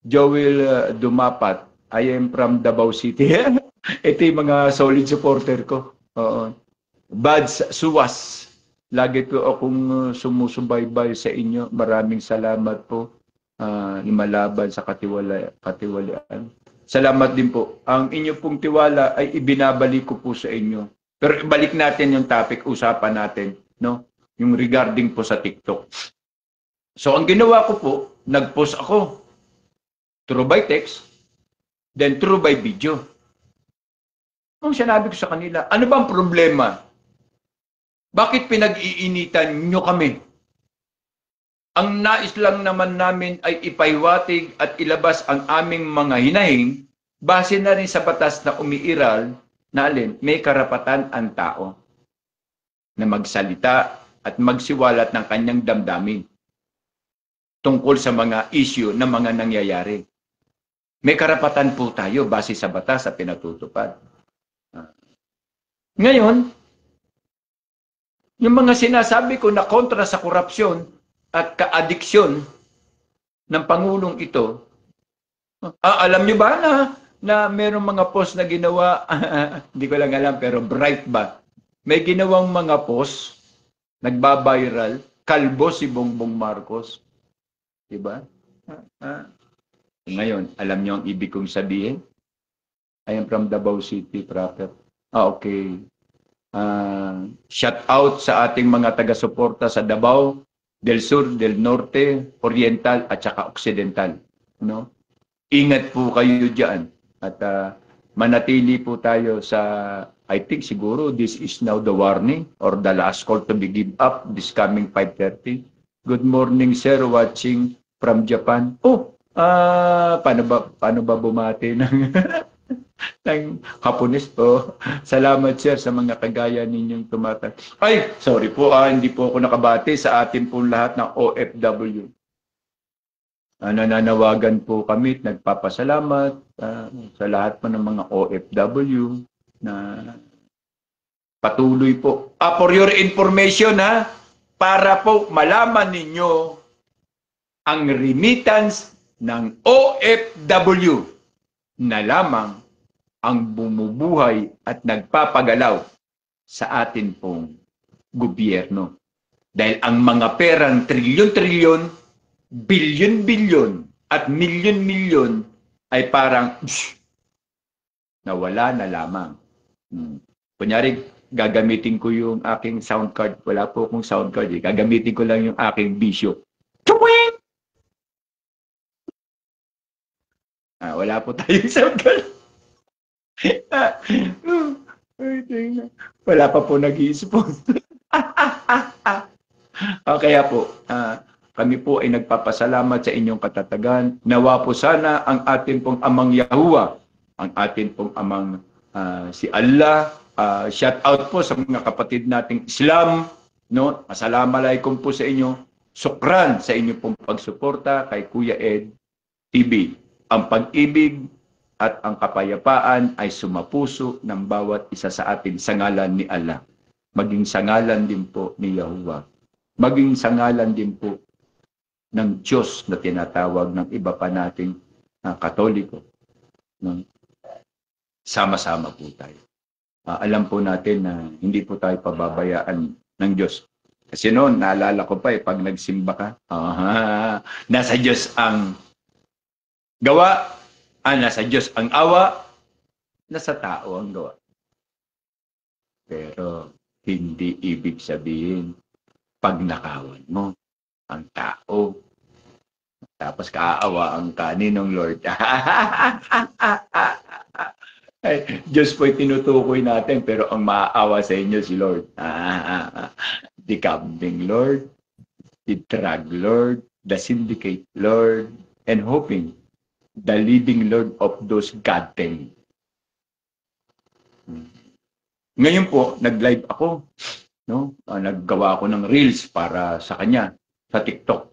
Joel Dumapat, I am from Davao City. Ito yung mga solid supporter ko. Oo. Bads Suwas, lagi po akong sumusubaybay sa inyo. Maraming salamat po. Lumalaban sa katiwalaan. Salamat din po. Ang inyo pong tiwala ay ibinabalik ko po sa inyo. Pero ibalik natin yung topic, usapan natin, no? Yung regarding po sa TikTok. So ang ginawa ko po, nag-post ako. Through by text, then through by video. Ang sinabi ko sa kanila, ano bang problema? Bakit pinag-iinitan nyo kami? Ang nais lang naman namin ay ipaiwatig at ilabas ang aming mga hinahing base na rin sa batas na umiiral na alin, may karapatan ang tao na magsalita at magsiwalat ng kanyang damdamin tungkol sa mga issue na mga nangyayari. May karapatan po tayo base sa batas at pinatutupad. Ngayon, yung mga sinasabi ko na kontra sa korupsyon at kaadiksyon ng Pangulong ito, alam nyo ba na mayroong mga post na ginawa, hindi ko lang alam, pero bright ba? May ginawang mga post, nagbabiral, kalbo si Bongbong Marcos. Diba? Ngayon, alam nyo ang ibig kong sabihin? I am from Davao City proper. Okay. Shout out sa ating mga taga-suporta sa Davao, del Sur, del Norte, Oriental, at saka Occidental. No? Ingat po kayo dyan. At manatili po tayo sa, I think siguro this is now the warning or the last call to be give up this coming 5:30. Good morning, sir, watching from Japan. Oh, paano ba bumati ng ng Hapones po? Salamat, sir, sa mga kagaya ninyong tumatag. Ay, sorry po, hindi po ako nakabati sa atin pong lahat ng OFW. Nananawagan po kami, nagpapasalamat sa lahat po ng mga OFW na patuloy po. For your information, para po malaman ninyo ang remittance ng OFW na lamang ang bumubuhay at nagpapagalaw sa atin pong gobyerno. Dahil ang mga perang trilyon-trilyon, bilyon-bilyon at milyon-milyon ay parang nawala na lamang. Kunyari, gagamitin ko yung aking sound card. Wala po akong sound card. Gagamitin ko lang yung aking bisyo. Wala po tayong sound card. Wala pa po nag-i-sponsor. Kaya po, kami po ay nagpapasalamat sa inyong katatagan. Nawa po sana ang atin pong amang Yahuwah, ang atin pong amang si Allah. Shout out po sa mga kapatid nating Islam. No? Assalamualaikum po sa inyo. Sukran sa inyo pong pagsuporta kay Kuya Ed TV. ang pag-ibig at ang kapayapaan ay sumapuso ng bawat isa sa atin sa ngalan ni Allah. Maging sa ngalan din po ni Yahuwah. Maging sa ngalan din po ng Diyos na tinatawag ng iba pa nating Katoliko. No? Sama-sama po tayo. Alam po natin na hindi po tayo pababayaan ng Diyos. Kasi noon, naalala ko pa pag nagsimba ka, nasa Diyos ang gawa, nasa Diyos ang awa, nasa tao ang gawa. Pero hindi ibig sabihin pag nakawan mo ang tao, tapos kaaawaan ka ninong Lord. Ay, Diyos po'y tinutukoy natin, pero ang maaawa sa inyo si Lord. The Kambing Lord, the Drug Lord, the Syndicate Lord, and hoping the living Lord of those God-things. Ngayon po, nag-live ako. No? Naggawa ako ng reels para sa kanya, sa TikTok.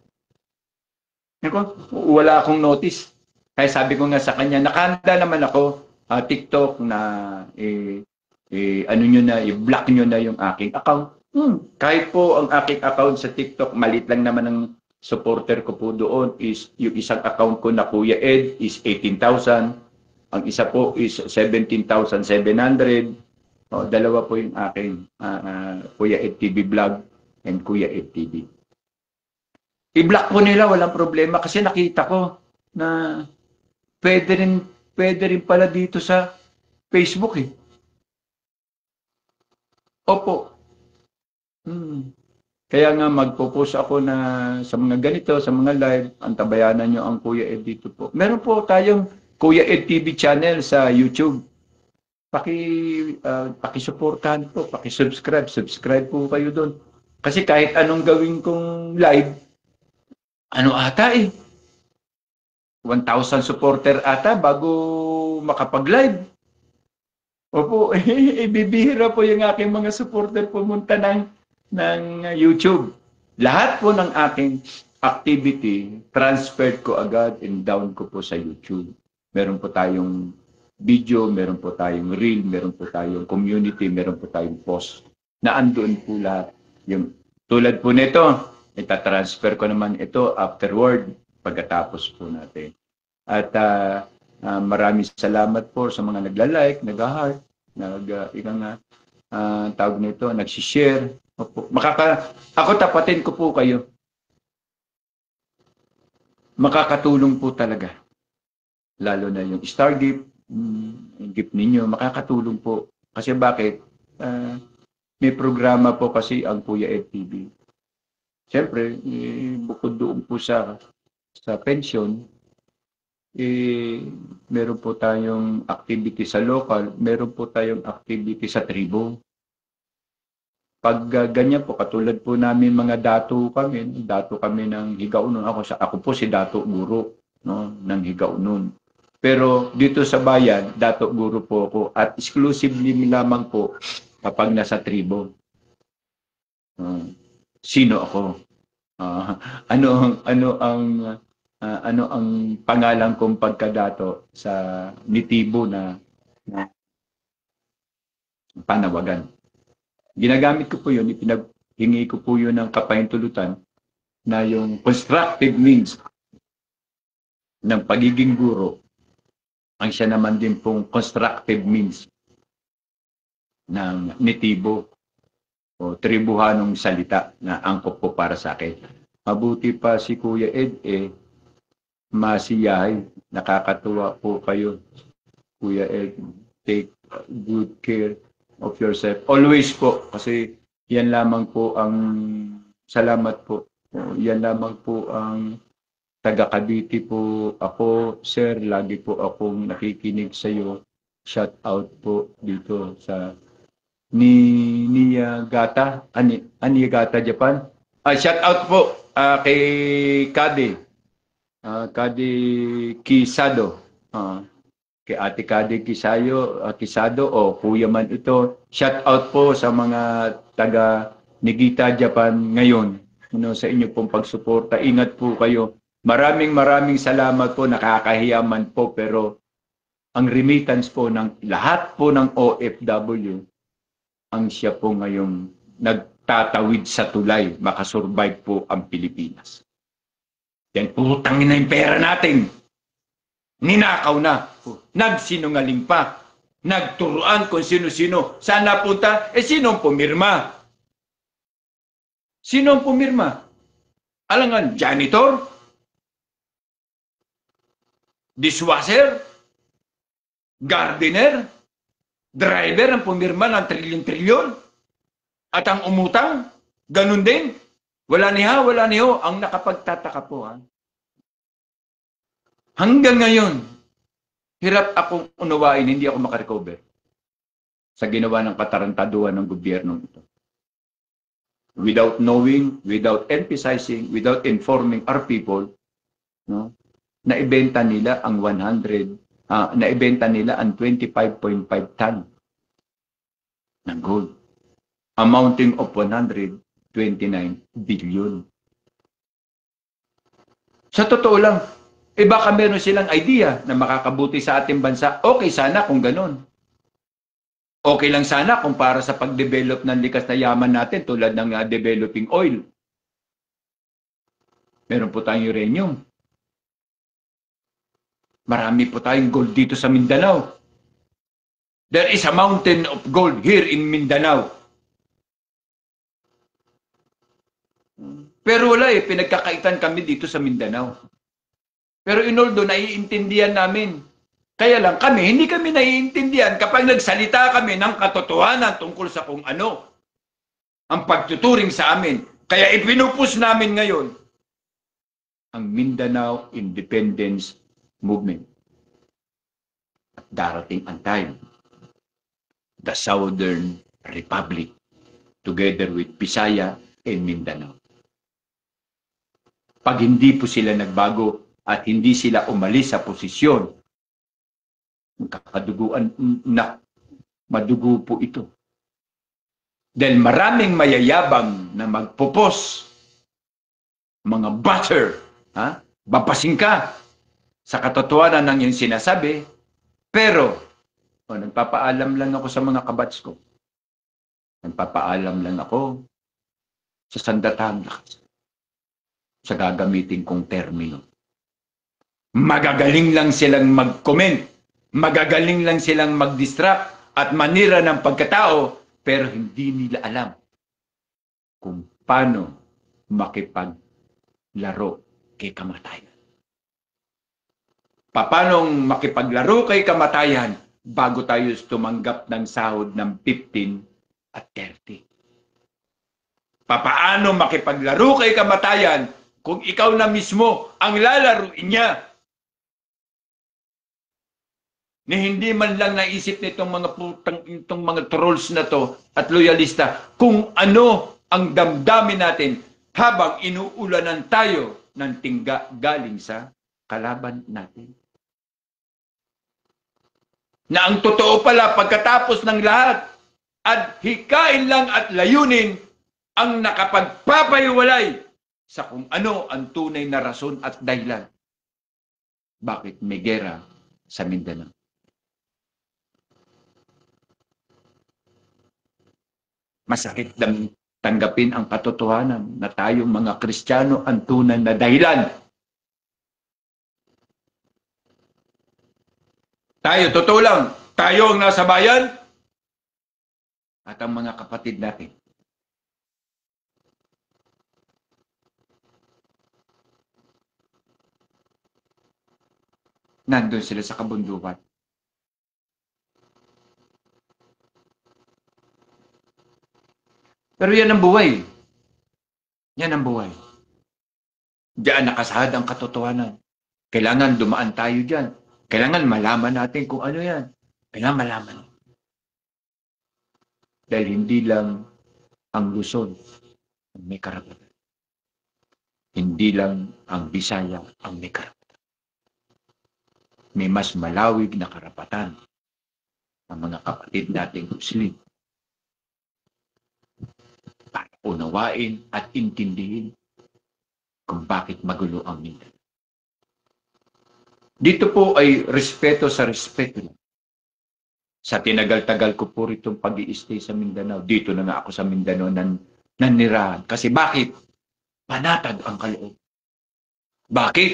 Wala akong notice. Kaya sabi ko nga sa kanya, nakahanda naman ako, TikTok na ano nyo na, i-block nyo na yung aking account. Kahit po ang aking account sa TikTok, malit lang naman ang supporter ko po doon is yung isang account ko na Kuya Ed is 18,000. Ang isa po is 17,700. Dalawa po yung aking Kuya Ed TV Vlog and Kuya Ed TV. I-block po nila, walang problema kasi nakita ko na pwede rin pala dito sa Facebook eh. Opo. Kaya nga magpo-post ako na sa mga ganito, sa mga live, antabayanan nyo ang Kuya Ed dito po. Meron po tayong Kuya Ed TV channel sa YouTube. Paki-supportahan po, subscribe po kayo doon. Kasi kahit anong gawin kong live, 1,000 supporter ata bago makapag-live. Opo, ibibihira po yung aking mga supporter pumunta ng YouTube. Lahat po ng aking activity, transferred ko agad and down ko po sa YouTube. Meron po tayong video, meron po tayong reel, meron po tayong community, meron po tayong post. Na andoon po lahat. Yung tulad po nito, itatransfer ko naman ito afterward pagkatapos po natin. At maraming salamat po sa mga nagla-like, nag-heart, tawag nito, nag-share. Ako tapatin ko po kayo. Makakatulong po talaga. Lalo na yung Star Gift, yung gift ninyo, makakatulong po. Kasi bakit? May programa po kasi ang Kuya Ed TV. Siyempre, bukod doon po sa pension, meron po tayong activity sa local, meron po tayong activity sa tribo. Pag ganyan po, katulad po namin mga dato kami ng Higaunon. Ako po si Dato Guro, no, ng Higaunon. Pero dito sa bayan, Dato Guro po ako at exclusively lamang po kapag nasa tribo. Sino ako? Ano ang pangalan kong pagkadato sa nitibo na panawagan? Ginagamit ko po yun, ipinaghingi ko po yun ng kapahintulutan na yung constructive means ng pagiging guro, ang siya naman din pong constructive means ng nitibo o tribuhanong salita na angkop po para sa akin. Mabuti pa si Kuya Ed, masiyahay, nakakatuwa po kayo. Kuya Ed, take good care of yourself. Always po, kasi yan lamang po ang salamat po. Yan lamang po ang taga-Cavite po ako. Sir, lagi po akong nakikinig sa iyo. Shout out po dito sa Niigata, Niigata, Japan. Shout out po kay Kade Kisado. Kay Ate Kade Kisado o kuya man ito. Shout out po sa mga taga Niigata, Japan ngayon. Sa inyo pong pagsuporta. Ingat po kayo. Maraming salamat po, nakakahiyaman po, pero ang remittance po ng lahat po ng OFW, ang siya po ngayong nagtatawid sa tulay, makasurvive po ang Pilipinas. Yan, putangin na yung pera natin. Ninakaw na. Nagsinungaling pa. Nagturuan kung sino-sino. Saan napunta? Sinong pumirma? Sinong pumirma? Alangan, janitor? Dishwasher? Gardener? Driver ang pumirma ng trilyon-trilyon? At ang umutang? Ganun din? Wala niya, wala niyo. Ang nakapagtataka po, ha? Hanggang ngayon, hirap akong unawain, hindi ako makarecover sa ginawa ng katarantaduhan ng gobyernong ito. Without knowing, without emphasizing, without informing our people, no, naibenta nila ang 25.5 ton ng gold, amounting of 129 billion. Sa totoo lang, baka meron silang idea na makakabuti sa ating bansa. Okay sana kung ganun. Okay lang sana kung para sa pag-develop ng likas na yaman natin tulad ng developing oil. Meron po tayong uranium. Marami po tayong gold dito sa Mindanao. There is a mountain of gold here in Mindanao. Pero wala pinagkakaitan kami dito sa Mindanao. Pero inoldo, naiintindihan namin. Kaya lang kami, hindi kami naiintindihan kapag nagsalita kami ng katotohanan tungkol sa kung ano ang pagtuturing sa amin. Kaya ipinupus namin ngayon ang Mindanao Independence Movement. At darating ang time, the Southern Republic, together with Visaya and Mindanao. Pag hindi po sila nagbago, at hindi sila umalis sa posisyon, kakaduguan na madugo po ito. Dahil maraming mayayabang na magpupos, mga butter, babasing ka sa katotohanan ng iyong sinasabi, pero nagpapaalam lang ako sa mga kabats ko. Nagpapaalam lang ako sa sandatahang lakas, sa gagamitin kong termino. Magagaling lang silang mag-comment, magagaling lang silang mag-distract at manira ng pagkatao, pero hindi nila alam kung paano makipaglaro kay kamatayan. Paano makipaglaro kay kamatayan bago tayo tumanggap ng sahod ng 15 at 30? Paano makipaglaro kay kamatayan kung ikaw na mismo ang lalaruin niya? Ni hindi man lang naisip nitong mga trolls na to at loyalista kung ano ang damdamin natin habang inuulanan tayo ng tingga galing sa kalaban natin. Na ang totoo pala pagkatapos ng lahat at hikain lang at layunin ang nakapagpapahiwalay sa kung ano ang tunay na rason at dahilan bakit may gera sa Mindanao. Masakit tanggapin ang katotohanan na tayong mga Kristiyano ang tunay na dahilan. Tayo, totoo lang, tayo ang nasa bayan at ang mga kapatid natin. Nandun sila sa kabundukan. Pero yan ang buhay. Yan ang buhay. Diyan nakasahad ang katotohanan. Kailangan dumaan tayo dyan. Kailangan malaman natin kung ano yan. Kailangan malaman. Dahil hindi lang ang Luzon ang may karapatan. Hindi lang ang Bisaya ang may karapatan. May mas malawig na karapatan ang mga kapatid nating Muslim. Para unawain at intindihin kung bakit magulo ang Mindanao. Dito po ay respeto sa respeto. Sa tinagal-tagal ko po ritong pag-i-stay sa Mindanao, dito na nga ako sa Mindanao nanirahan. Kasi bakit? Panatag ang kaloob. Bakit?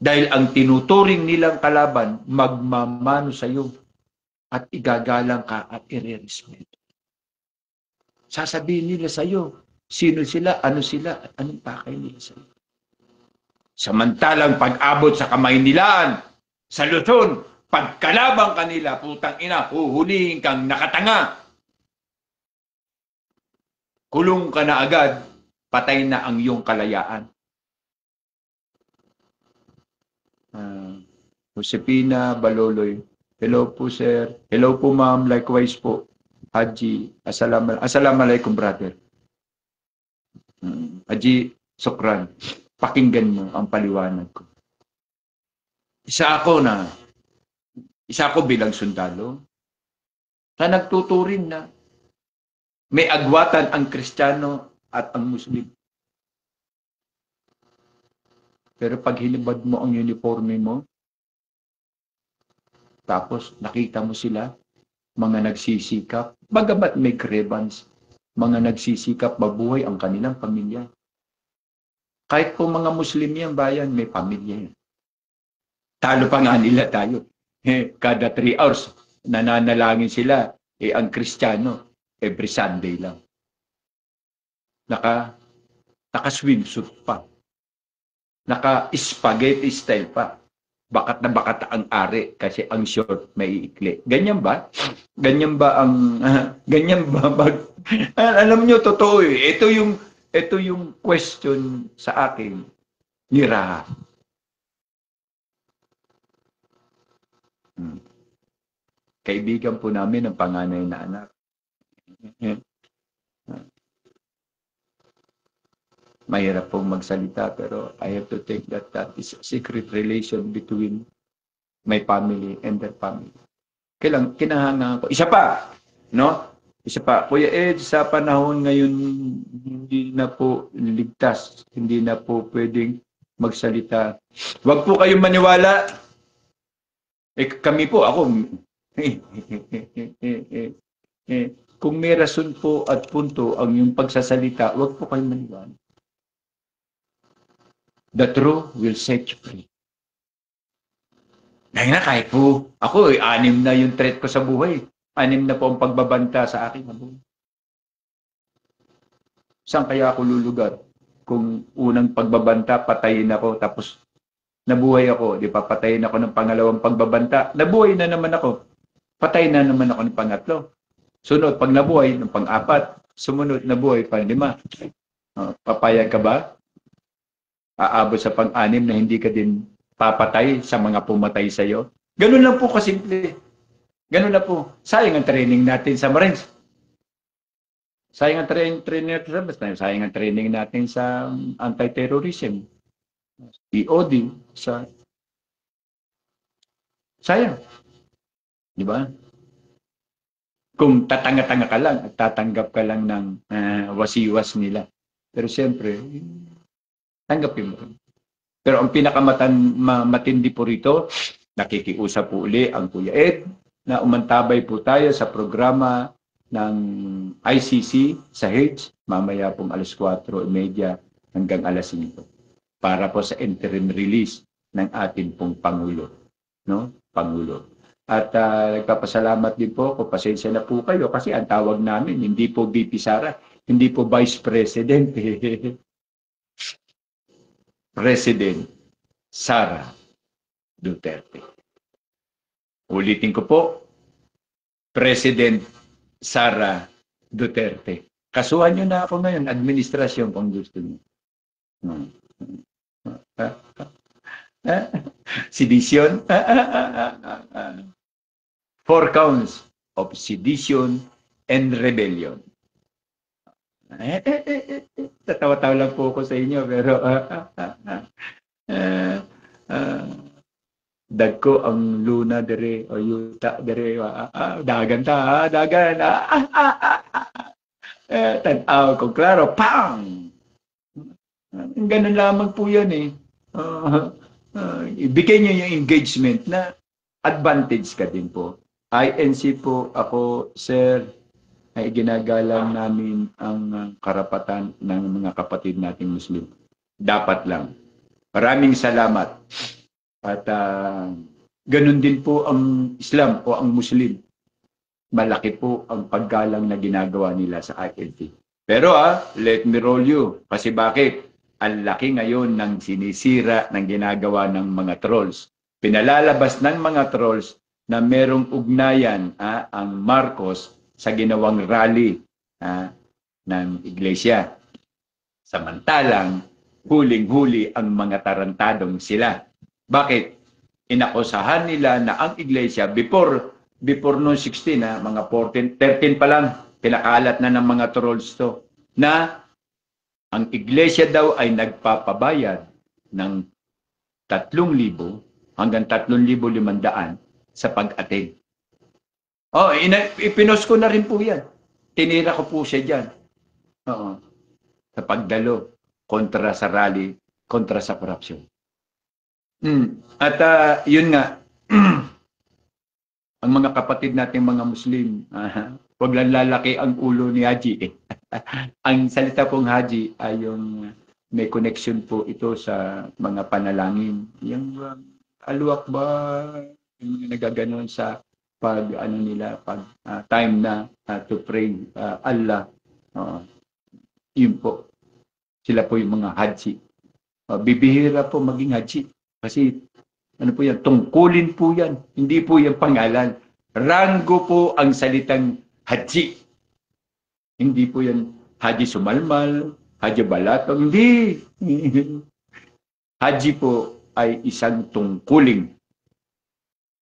Dahil ang tinuturing nilang kalaban, magmamano sa iyo at igagalang ka at irerespeto. Sasabihin nila sa iyo, sino sila, at anong pakay nila sa iyo. Samantalang pag-abot sa Kamaynilaan, sa Luzon, pagkalabang kanila, putang ina, huhulihin kang nakatanga. Kulong ka na agad, patay na ang iyong kalayaan. Josepina Baloloy, hello po sir. Hello po ma'am, likewise po. Haji, assalamualaikum brother. Haji, sukran. Pakinggan mo ang paliwanag ko. Isa ako bilang sundalo na nagtuturing na may agwatan ang Kristiyano at ang Muslim. Pero pag hinibad mo ang uniforme mo, tapos nakita mo sila, mga nagsisikap, bagamat may grievance, mga nagsisikap mabuhay ang kanilang pamilya. Kahit po mga Muslim yan, bayan, may pamilya yan. Talo pa nga nila tayo. Kada 3 hours, nananalangin sila. Ang Kristiyano, every Sunday lang. Naka-swimsuit pa. Naka-spaghetti style pa. Bakat na bakat ang ari kasi ang short may ikli. Ganyan ba? Ganyan ba ang alam niyo totoo eh. Ito yung question sa akin ni Raha. Kaibigan po namin ang panganay na anak. Mahirap pong magsalita pero I have to take that is a secret relation between my family and their family. Kinahanga ko. Isa pa, no? Isa pa, Kuya Ed, sa panahon ngayon, hindi na po ligtas, hindi na po pwedeng magsalita. Huwag po kayong maniwala. Kami po, ako, kung may rason po at punto ang yung pagsasalita, huwag po kayong maniwala. The truth will set you free. Dahil na kahit po, ako, 6 na yung threat ko sa buhay. 6 na po ang pagbabanta sa akin na buhay. Saan kaya ako lulugar? Kung unang pagbabanta, patayin ako, tapos nabuhay ako, di ba? Patayin ako ng pangalawang pagbabanta. Nabuhay na naman ako. Patay na naman ako ng pangatlo. Sunod, pag nabuhay, ng pang-4. Sumunod, nabuhay, pang-5. Papayag ka ba? Aabot sa pang-6 na hindi ka din papatay sa mga pumatay sa iyo. Ganun lang po kasimple. Ganun na po. Sayang ang training natin sa Marines. Sayang ang training natin sa Marines. Sayang ang training natin sa anti-terrorism. EOD. Sayang. Di ba? Kung tatanga-tanga ka lang at tatanggap ka lang ng wasiwas nila. Pero siyempre, tanggapin mo. Pero ang pinakamatindi po rito, nakikiusap po uli ang Kuya Ed na umantabay po tayo sa programa ng ICC sa H, mamaya pong 4:30 hanggang 5:00 para po sa interim release ng ating pong Pangulo. No? Pangulo. At nagpapasalamat din po ako, pasensya na po kayo kasi ang tawag namin, hindi po VP Sara, hindi po Vice President. President Sara Duterte. Ulitin ko po, President Sara Duterte. Kasuhan nyo na ako ngayon, administrasyon kung gusto nyo. Sedition? 4 counts of sedition and rebellion. Tatawa-tawa lang po ako sa inyo, pero dagko ang luna dere o yuta dere dagan dagan tanaw ko klaro pang ganun lamang po yan eh. ibigay niyo yung engagement na advantage ka din po. INC po ako, sir, ay ginagalang namin ang karapatan ng mga kapatid nating Muslim. Dapat lang. Maraming salamat. At ganun din po ang Islam o ang Muslim. Malaki po ang paggalang na ginagawa nila sa INC. Pero let me roll you. Kasi bakit? Ang laki ngayon ng sinisira ng ginagawa ng mga trolls. Pinalalabas ng mga trolls na merong ugnayan ang Marcos sa ginawang rally ng iglesia. Samantalang, huling-huli ang mga tarantadong sila. Bakit? Inakusahan nila na ang iglesia, before noong 16, mga 14, 13 pa lang, pinakalat na ng mga trolls to, na ang iglesia daw ay nagpapabayad ng 3,000 hanggang 3,500 sa pag-attend. Ipinost ko na rin po yan. Tinira ko po siya dyan. Sa pagdalo, kontra sa rally, kontra sa korupsyon. At yun nga, ang mga kapatid nating mga Muslim, wag lang lalaki ang ulo ni Haji. Ang salita pong Haji ay yung may connection po ito sa mga panalangin. Yung Allahu Akbar, yung nagaganon sa pag time na to pray Allah. Yun po. Sila po yung mga Haji. Bibihira po maging Haji. Kasi ano po yan? Tungkulin po yan. Hindi po yung pangalan. Ranggo po ang salitang Haji. Hindi po yan Haji Sumalmal, Haji Balatong. Hindi. Haji po ay isang tungkuling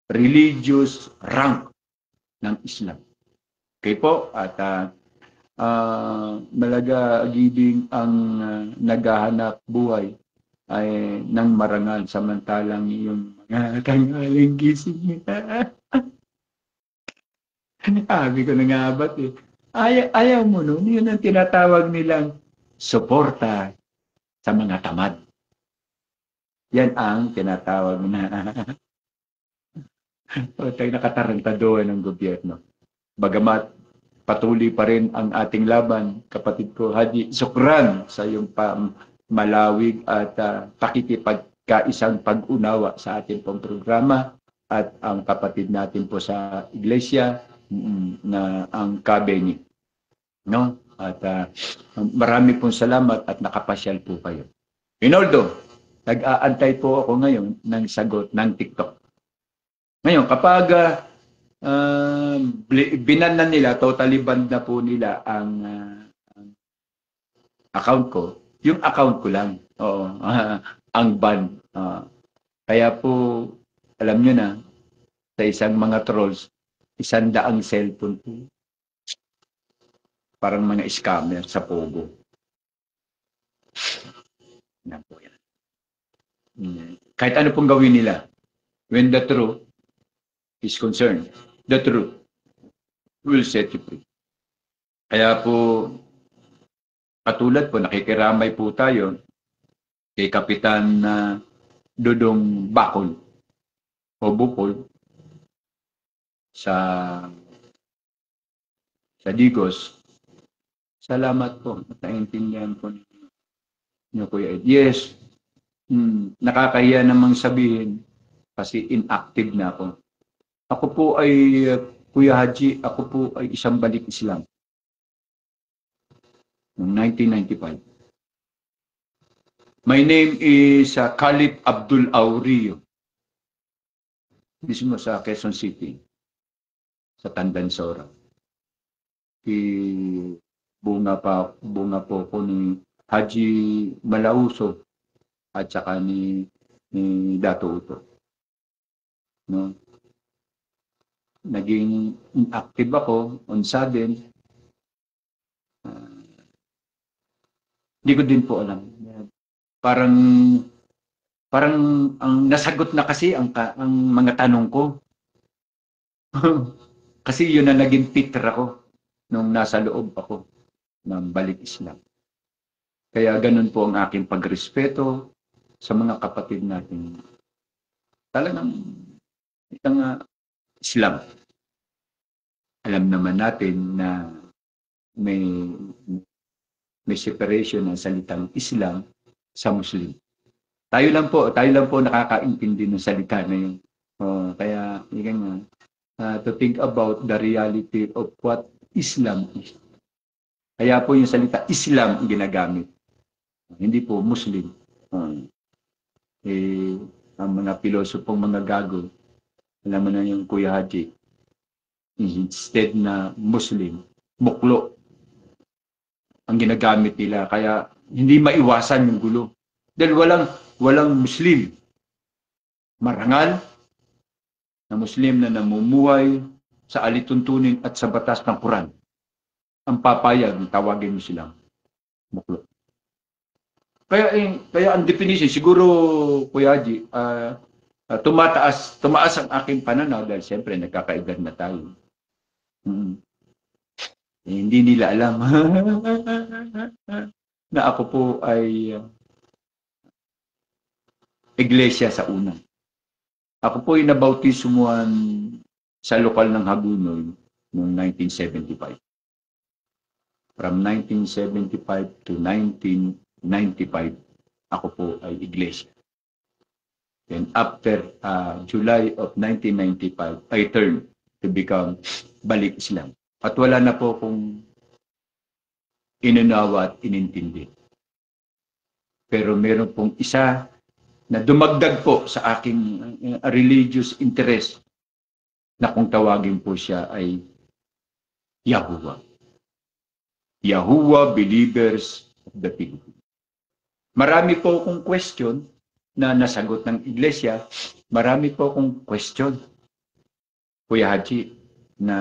religious rank ng Islam. Okay po? At malaga gibing ang naghahanap buhay ay ng marangal samantalang yung mga tanghaling gising. Sabi ko na nga ba't ayaw mo nun, yun ang tinatawag nilang suporta sa mga tamad. Yan ang tinatawag na nakatarantaduhan ng gobyerno. Bagamat patuloy pa rin ang ating laban, kapatid ko Haji, sukran sa iyong malawig at pakikipagkaisang pag-unawa sa ating pong programa at ang kapatid natin po sa iglesia na ang Kabeni. No? At marami pong salamat at nakapasyal po kayo. Inoldo, nag-aantay po ako ngayon ng sagot ng TikTok. Ngayon, kapag binan na nila, totally banned na po nila ang account ko, yung account ko lang, ang ban. Kaya po, alam nyo na, sa isang mga trolls, 100 cellphone po. Parang mga scammer sa Pogo. Yan po yan. Kahit ano pong gawin nila, when the truth is concerned, the truth will set you free. Kaya po, katulad po, nakikiramay po tayo kay Kapitan Dudong Bacol o Bukol sa Digos. Salamat po. Naintindihan po niyo, Kuya Ed. Yes, nakakahiya namang sabihin kasi inactive na ako. Ako po ay, Kuya Haji, ako po ay isang balik Islam. Noong 1995. My name is Khalid Abdul Aurio. Mismo sa Quezon City. Sa Tandansora. Bunga po ko ni Haji Malauso at saka ni Dato Uto. No? Naging active ako on sudden. Hindi ko din po alam. Parang ang nasagot na kasi ang mga tanong ko. Kasi yun na naging picture ako nung nasa loob ako ng Balik Islam. Kaya ganun po ang aking pagrespeto sa mga kapatid natin talagang itang Islam. Alam naman natin na may separation ng salitang Islam sa Muslim. Tayo lang po nakakaintindi ng salita na yun. Kaya, to think about the reality of what Islam is. Kaya po yung salita Islam ang ginagamit. Hindi po Muslim. Ang mga pilosopong mga gago, alam mo na yung Kuya Haji, instead na Muslim, muklo ang ginagamit nila. Kaya hindi maiwasan yung gulo. Dahil walang Muslim marangal na Muslim na namumuhay sa alituntunin at sa batas ng Quran. Ang papayag, tawagin mo silang muklo. Kaya ang definition, siguro, Kuya Haji, tumaas ang aking pananaw dahil siyempre nagkakaedad na tayo. Hindi nila alam na ako po ay iglesia sa una. Ako po ay nabautismuhan sa lokal ng Hagunoy noong 1975. From 1975 to 1995, ako po ay iglesia. And after July of 1995, I turned to become Balik Islam. At wala na po kung inunawa at inintindi. Pero meron pong isa na dumagdag po sa aking religious interest na kung tawagin po siya ay Yahuwah. Yahuwah Believers of the Philippines. Marami po akong question na nasagot ng iglesia. Marami po akong question, Kuya Haji, na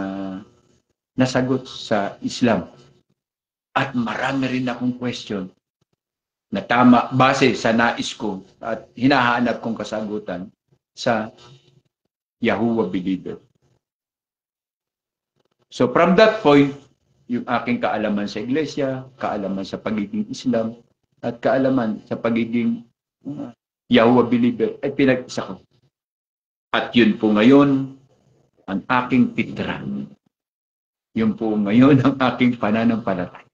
nasagot sa Islam. At marami rin akong question na tama base sa nais ko at hinahanap kong kasagutan sa Yahuwah Believer. So from that point, yung aking kaalaman sa iglesia, kaalaman sa pagiging Islam, at kaalaman sa pagiging Yahuwah Believer ay pinag-isa ko. At yun po ngayon ang aking pitra. Yun po ngayon ang aking pananampalataya.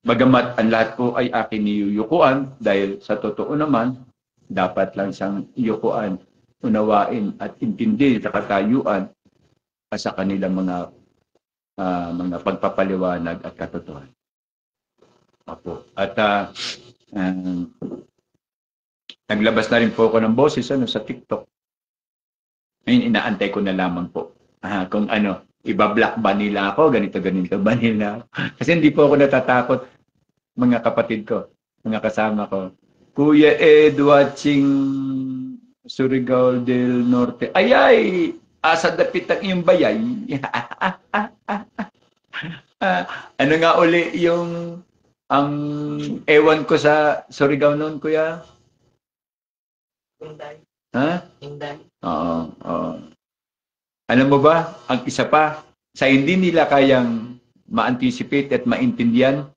Bagamat ang lahat po ay akin niyuyukuan dahil sa totoo naman, dapat lang siyang iyukuan, unawain at intindi sa katayuan at sa kanilang mga pagpapaliwanag at katotohanan. Opo. At naglabas na rin po ako ng boses sa TikTok. Ngayon, inaantay ko na lamang po. Kung ibablock ba nila ako, ganito ba nila. Kasi hindi po ako natatakot, mga kapatid ko, mga kasama ko. Kuya Ed watching Surigao del Norte. Ay! Asa dapit ang iyong bayay. Ano nga uli yung ang ewan ko sa Surigao noon, Kuya? Inday. Ha? Inday. Oo. Alam mo ba, ang isa pa, sa hindi nila kayang ma-anticipate at maintindihan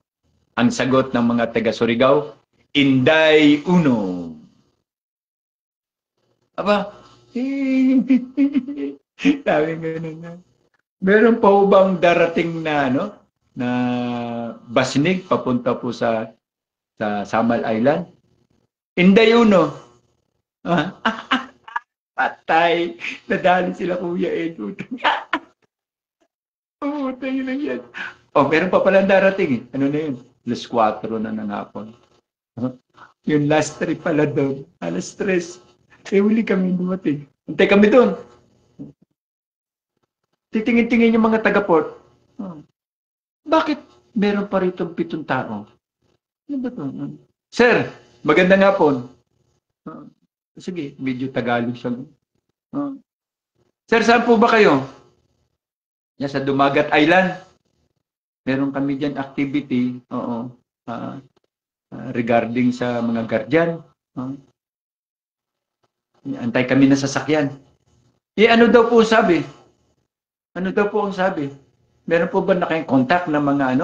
ang sagot ng mga taga Surigao, Inday Uno. Aba, sabi ganun na. Meron pa bang darating na, na basnig papunta po sa Samal Island? Inday Uno. Patay. Nadali sila Kuya Edu. Putay lang yan. Meron pa pala darating. Ano na yun? Alas 4 na ng hapon. Yung last trip pala doon. Alas 3. Huli kami dumating. Antay kami doon. Titingin-tingin yung mga taga-port. Bakit meron pa rito 7 tao? Ano ba ito? Sir, magandang hapon. Sige, medyo Tagalog siya. Sir, saan po ba kayo? Yan, sa Dumagat Island. Meron kami dyan activity. Regarding sa mga guardian. Antay kami na sasakyan. Ano daw po sabi? Ano daw po ang sabi? Meron po ba na kayong contact ng mga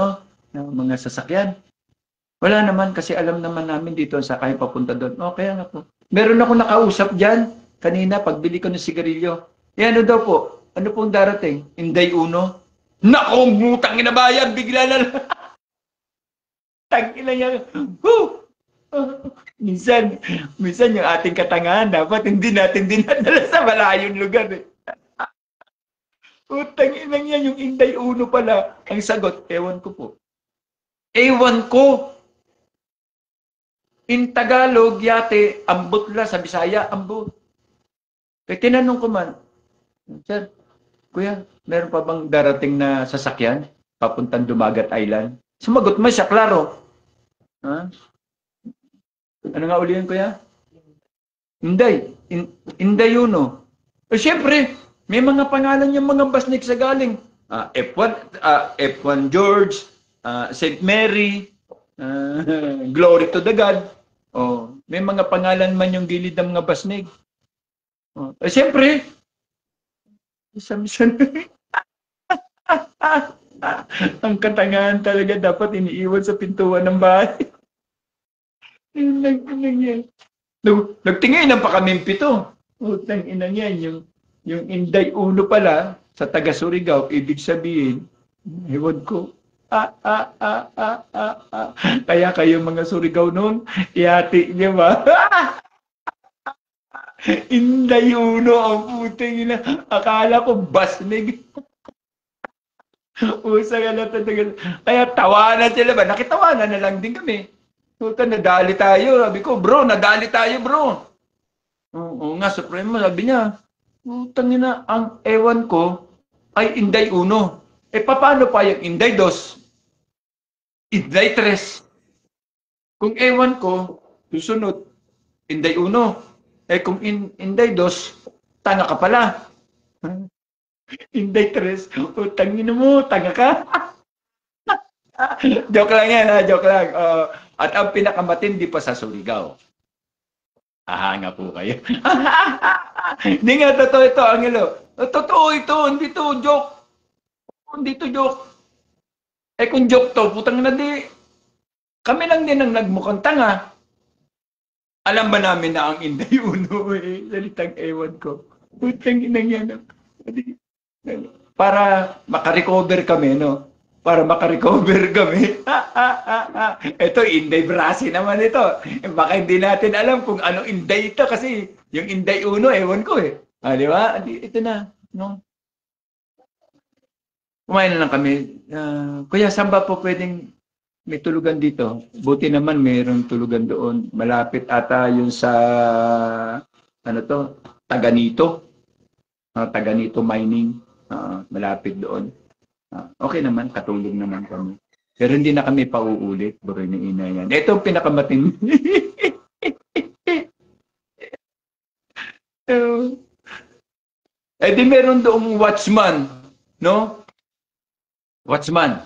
ng mga sasakyan? Wala naman kasi alam naman namin dito sa kayo papunta doon. Kaya nga po. Meron ako nakausap dyan kanina pagbili ko ng sigarilyo. Ano daw po? Ano pong darating? Inday Uno? Nako, butang inabayan, bigla na lang. Tangina niya. Minsan yung ating katangahan, dapat hindi natin dinadala sa malayong lugar. Utang ina niya, yung Inday Uno pala. Ang sagot, ewan ko po. Ewan ko. In Tagalog, yate, ambot la. Sa Bisaya, ambot. Kaya tinanong ko man, Sir, Kuya, meron pa bang darating na sasakyan papuntang Dumagat Island? Sumagot mo siya, klaro. Ha? Ano nga ulihin, Kuya? Inday. Inday Uno. Siyempre, may mga pangalan yung mga basnik sa galing. F1 George, St. Mary, Glory to the God. May mga pangalan man yung gilid ng mga basnig. Siyempre, isa-misa ang katangahan talaga dapat iniiwan sa pintuan ng bahay. Nagtingin pa kaming pito. Utang ina niyan, yung Inday Uno pala sa taga Surigao, ibig sabihin, ewan ko, kaya kayo mga Surigao noon, ihati niyo ba? Inday Uno ang puting ina. Akala ko basnig. Usa ka na talaga. Kaya tawanan sila ba? Nakitawanan na lang din kami. Puta, nadali tayo. Sabi ko, bro, nadali tayo, bro. Oo nga, supremo. Sabi niya, putang ina, ang ewan ko ay Inday Uno. Paano pa yung Inday Dos? Inday Tres? Kung ewan ko, susunod, Inday Uno. Kung Inday Dos, tanga ka pala. Inday Tres, tangin mo, tanga ka. Joke lang yan, ha? Joke lang. At ang pinakamatindi pa sa Surigao. Nga po kayo. Hindi nga, totoo ito, Angelo. Totoo ito, hindi to joke. Hindi to joke. Kung joke to, putang na di. Kami lang din ang nagmukhang tanga. Alam ba namin na ang Inday Uno salitang ewan ko. Putang inang yan. Para makarecover kami, no? Para makarecover kami. Ito, Inday Brasi naman ito. Baka hindi natin alam kung ano Inday ito kasi yung Inday Uno, ewan ko eh. Di ba? Ito na. No? Kumain na lang kami. Kuya, saan ba po pwedeng may tulugan dito? Buti naman mayroong tulugan doon. Malapit ata yun sa Taganito. Taganito Mining. Malapit doon. Okay naman, katulog naman kami. Pero hindi na kami pauulit, bro ni ina yan. Ito ang pinakamatindi. Di meron doong watchman, no? Watchman.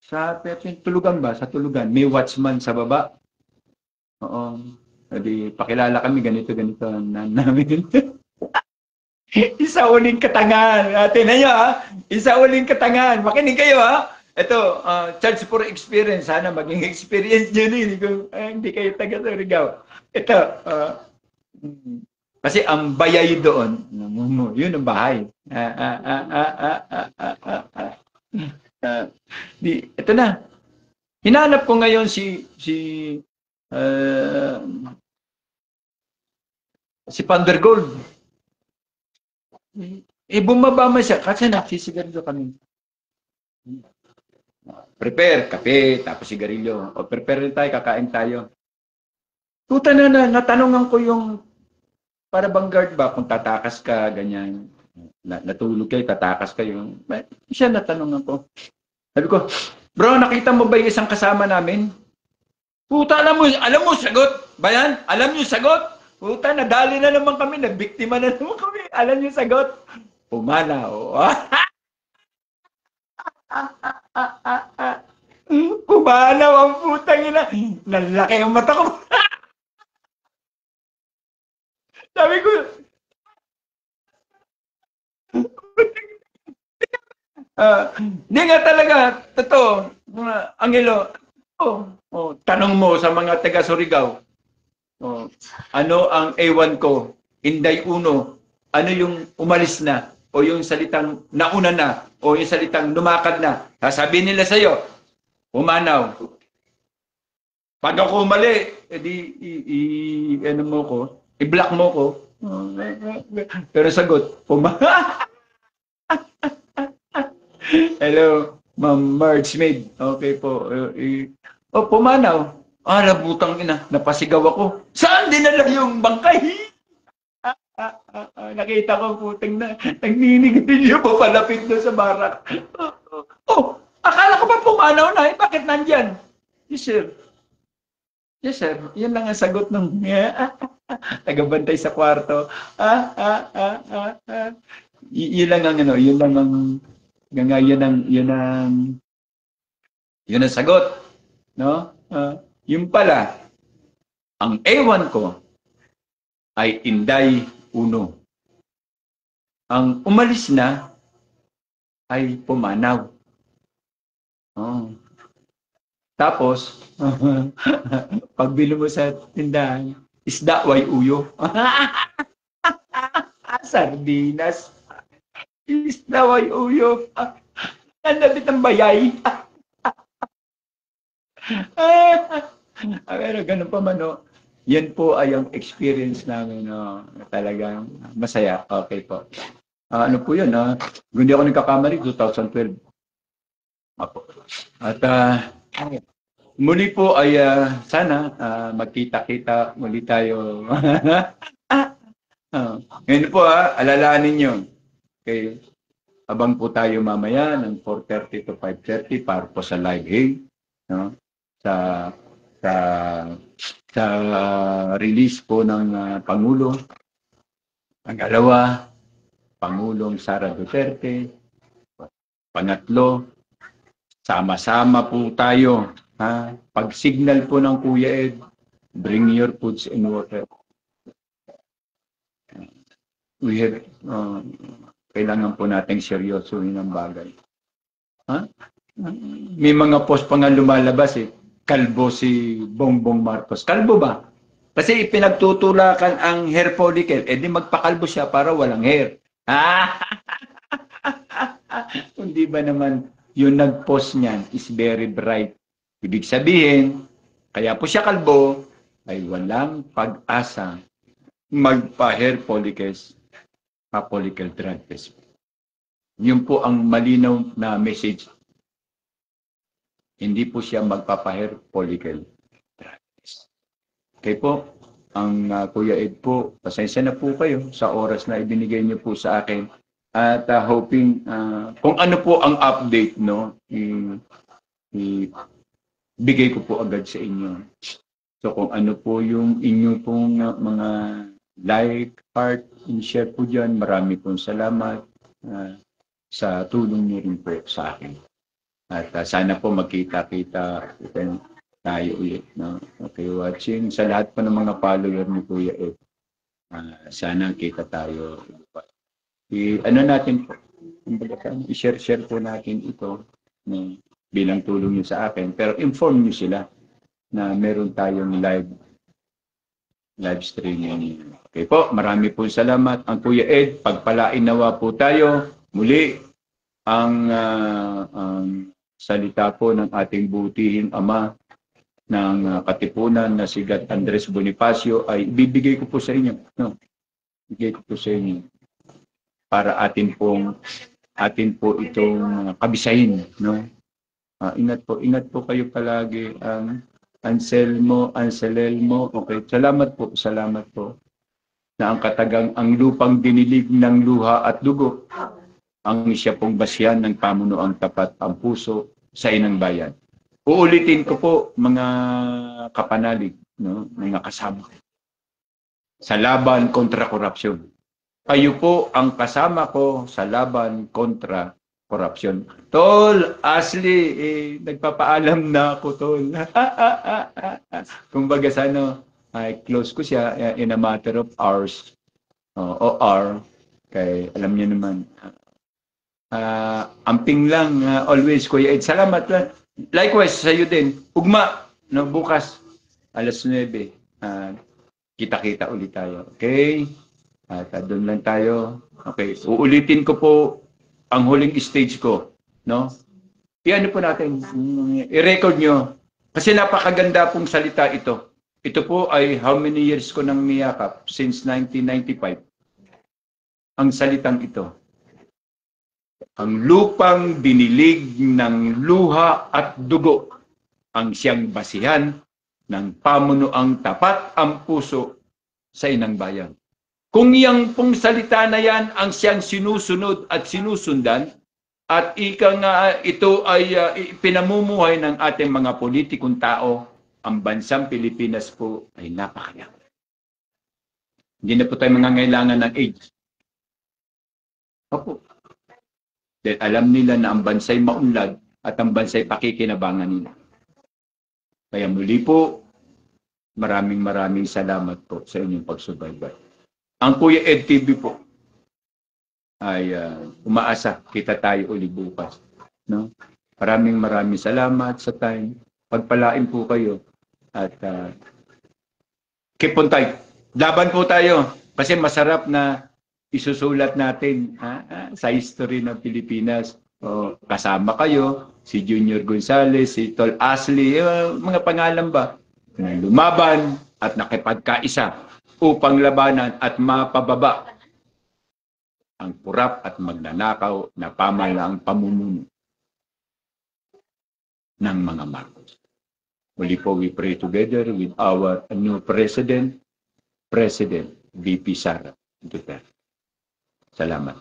Sa tulugan ba? Sa tulugan. May watchman sa baba. Oo. Di pakilala kami, ganito namin. Isa uling katangahan. Tingnan nyo, ha? Isa uling katangahan. Makinig kayo, ha? Ito, charge for experience. Sana maging experience nyo hindi kayo taga Surigao. Ito, kasi ang bayay doon, yun ang bahay. Ito na. Hinanap ko ngayon si Pandergold. Bumaba man siya kasi nagsisigarilyo kami. Prepare, kape, tapos sigarilyo. Prepare rin tayo, kakain tayo. Tuta na natanongan ko yung para bang guard ba kung tatakas ka, ganyan. Natulog kayo, tatakas kayo. Siya natanongan ko. Sabi ko, bro, nakita mo ba yung isang kasama namin? Puta, alam mo sagot ba yan? Alam niyo sagot? Puta, nadali na naman kami, nabiktima na naman kami. Alam niyo sagot? Pumanaw. Pumanaw ang putang ina. Nalaki ang mata ko. Sabi ko, di nga talaga, totoo, Angelo, tanong mo sa mga taga Surigao, Oh. Ano ang ewan ko? Inday uno. Ano yung umalis na? O yung salitang nauna na? O yung salitang lumakad na? Sasabihin nila sa'yo, umanaw. Pag ako mali, edi ano mo ko, i-block mo ko. Pero sagot, Hello, Ma'am Marge Maid. Okay po. Pumanaw. Labutang ina. Napasigaw ako. Saan dinala yung bangkay? Nakita ko puting na nagninigilyo po palapit doon sa barak. Akala ko ba pumanaw na? Bakit nandyan? Yes, sir. Yes, sir. Yan lang ang sagot ng tagabantay sa kwarto. Yun lang ang ano, yun lang ang yun ang sagot, no? Yung pala, ang ewan ko ay Inday Uno. Ang umalis na ay pumanaw. Oh. Tapos, pag bili mo sa tindahan, isda way uyo. Sardinas. Isda way uyo. Ang labit ng bayay. Pero ganun pa man, no? Yan po ay ang experience namin, no? Talagang masaya. Okay po. Ano po yun? Hindi ako nagkakamali, 2012. Apo. At muli po ay sana magkita-kita muli tayo. Ngayon po alalahanin nyo. Okay. Abang po tayo mamaya ng 4:30 to 5:30 para po sa live hang, no? Sa release po ng Pangulo. Pangalawa, Pangulong Sara Duterte. Pangatlo, sama-sama po tayo. Pag signal po ng Kuya Ed, bring your foods and water. We have, kailangan po nating seryosohin ang bagay. May mga post pa nga lumalabas kalbo si Bongbong Marcos. Kalbo ba? Kasi ipinagtutulakan ang hair follicle, di magpakalbo siya para walang hair. Hindi ba naman yung nag-post niyan is very bright. Ibig sabihin, kaya po siya kalbo, ay walang pag-asa magpa-hair follicles, follicle drug test. Yun po ang malinaw na message. Hindi po siya magpapa-hair follicle drug test. Okay po, ang Kuya Ed po, pasensya na po kayo sa oras na ibinigay niyo po sa akin. At hoping, kung ano po ang update, no, bigay ko po agad sa inyo. So kung ano po yung inyo pong mga like, heart, and share po dyan, marami pong salamat sa tulong niyo rin po sa akin. At sana po magkita-kita tayo ulit. No? Okay, watching. Sa lahat po ng mga follower ni Kuya Ed, sana kita tayo. Ano natin po, i-share po natin ito bilang tulong niyo sa akin. Pero inform niyo sila na meron tayong live streaming. Okay po, marami po salamat. Ang Kuya Ed, pagpalain nawa po tayo. Muli, ang salita po ng ating butihing ama ng Katipunan na si God Andres Bonifacio ay ibibigay ko po sa inyo. No? Ibigay ko po sa inyo para atin po itong kabisahin, no? Ingat po kayo palagi. Anselmo, okay. Salamat po na ang lupang dinilig ng luha at dugo, ang siya pong basyan ng pamunuang tapat ang puso sa inang bayan. Uulitin ko po mga kapanalig, no? Mga kasama sa laban kontra korupsyon. Kayo po ang kasama ko sa laban kontra korupsyon. Tol, Ashley, nagpapaalam na ako, Tol. Kumbaga sa close ko siya in a matter of hours. OR. Kay alam niyo naman. Amping lang, always, Kuya Ed. Salamat. Likewise, sa iyo din. Ugma, no, bukas, alas 9. kita-kita ulit tayo. Okay? At doon lang tayo. Okay. Uulitin ko po ang huling stage ko. No? Iano po natin. I-record nyo. Kasi napakaganda pong salita ito. Ito po ay how many years ko nang niyakap? Since 1995. Ang salitang ito. Ang lupang dinilig ng luha at dugo. Ang siyang basihan ng pamunuang tapat ang puso sa inang bayan. Kung yang pong salita na yan ang siyang sinusunod at sinusundan, at ika nga ito ay pinamumuhay ng ating mga politikong tao, ang bansang Pilipinas po ay napakayang. Hindi na po tayo mangangailangan ng age. Opo. Dahil alam nila na ang bansay maunlad at ang bansay pakikinabangan nila. Kaya muli po, maraming salamat po sa inyong pagsubaybay. Ang Kuya Ed TV po ay umaasa kita tayo uli bukas. No? Maraming salamat sa time. Pagpalain po kayo at keep on tight. Laban po tayo kasi masarap na isusulat natin sa history ng Pilipinas. Kasama kayo, si Junior Gonzales, si Tol Ashley, mga pangalan ba? Na lumaban at nakipagkaisa upang labanan at mapababa ang purap at magnanakaw na pamahalaang pamumuno ng mga Marcos. Muli po, we pray together with our new President, President VP Sara Duterte. Salamat.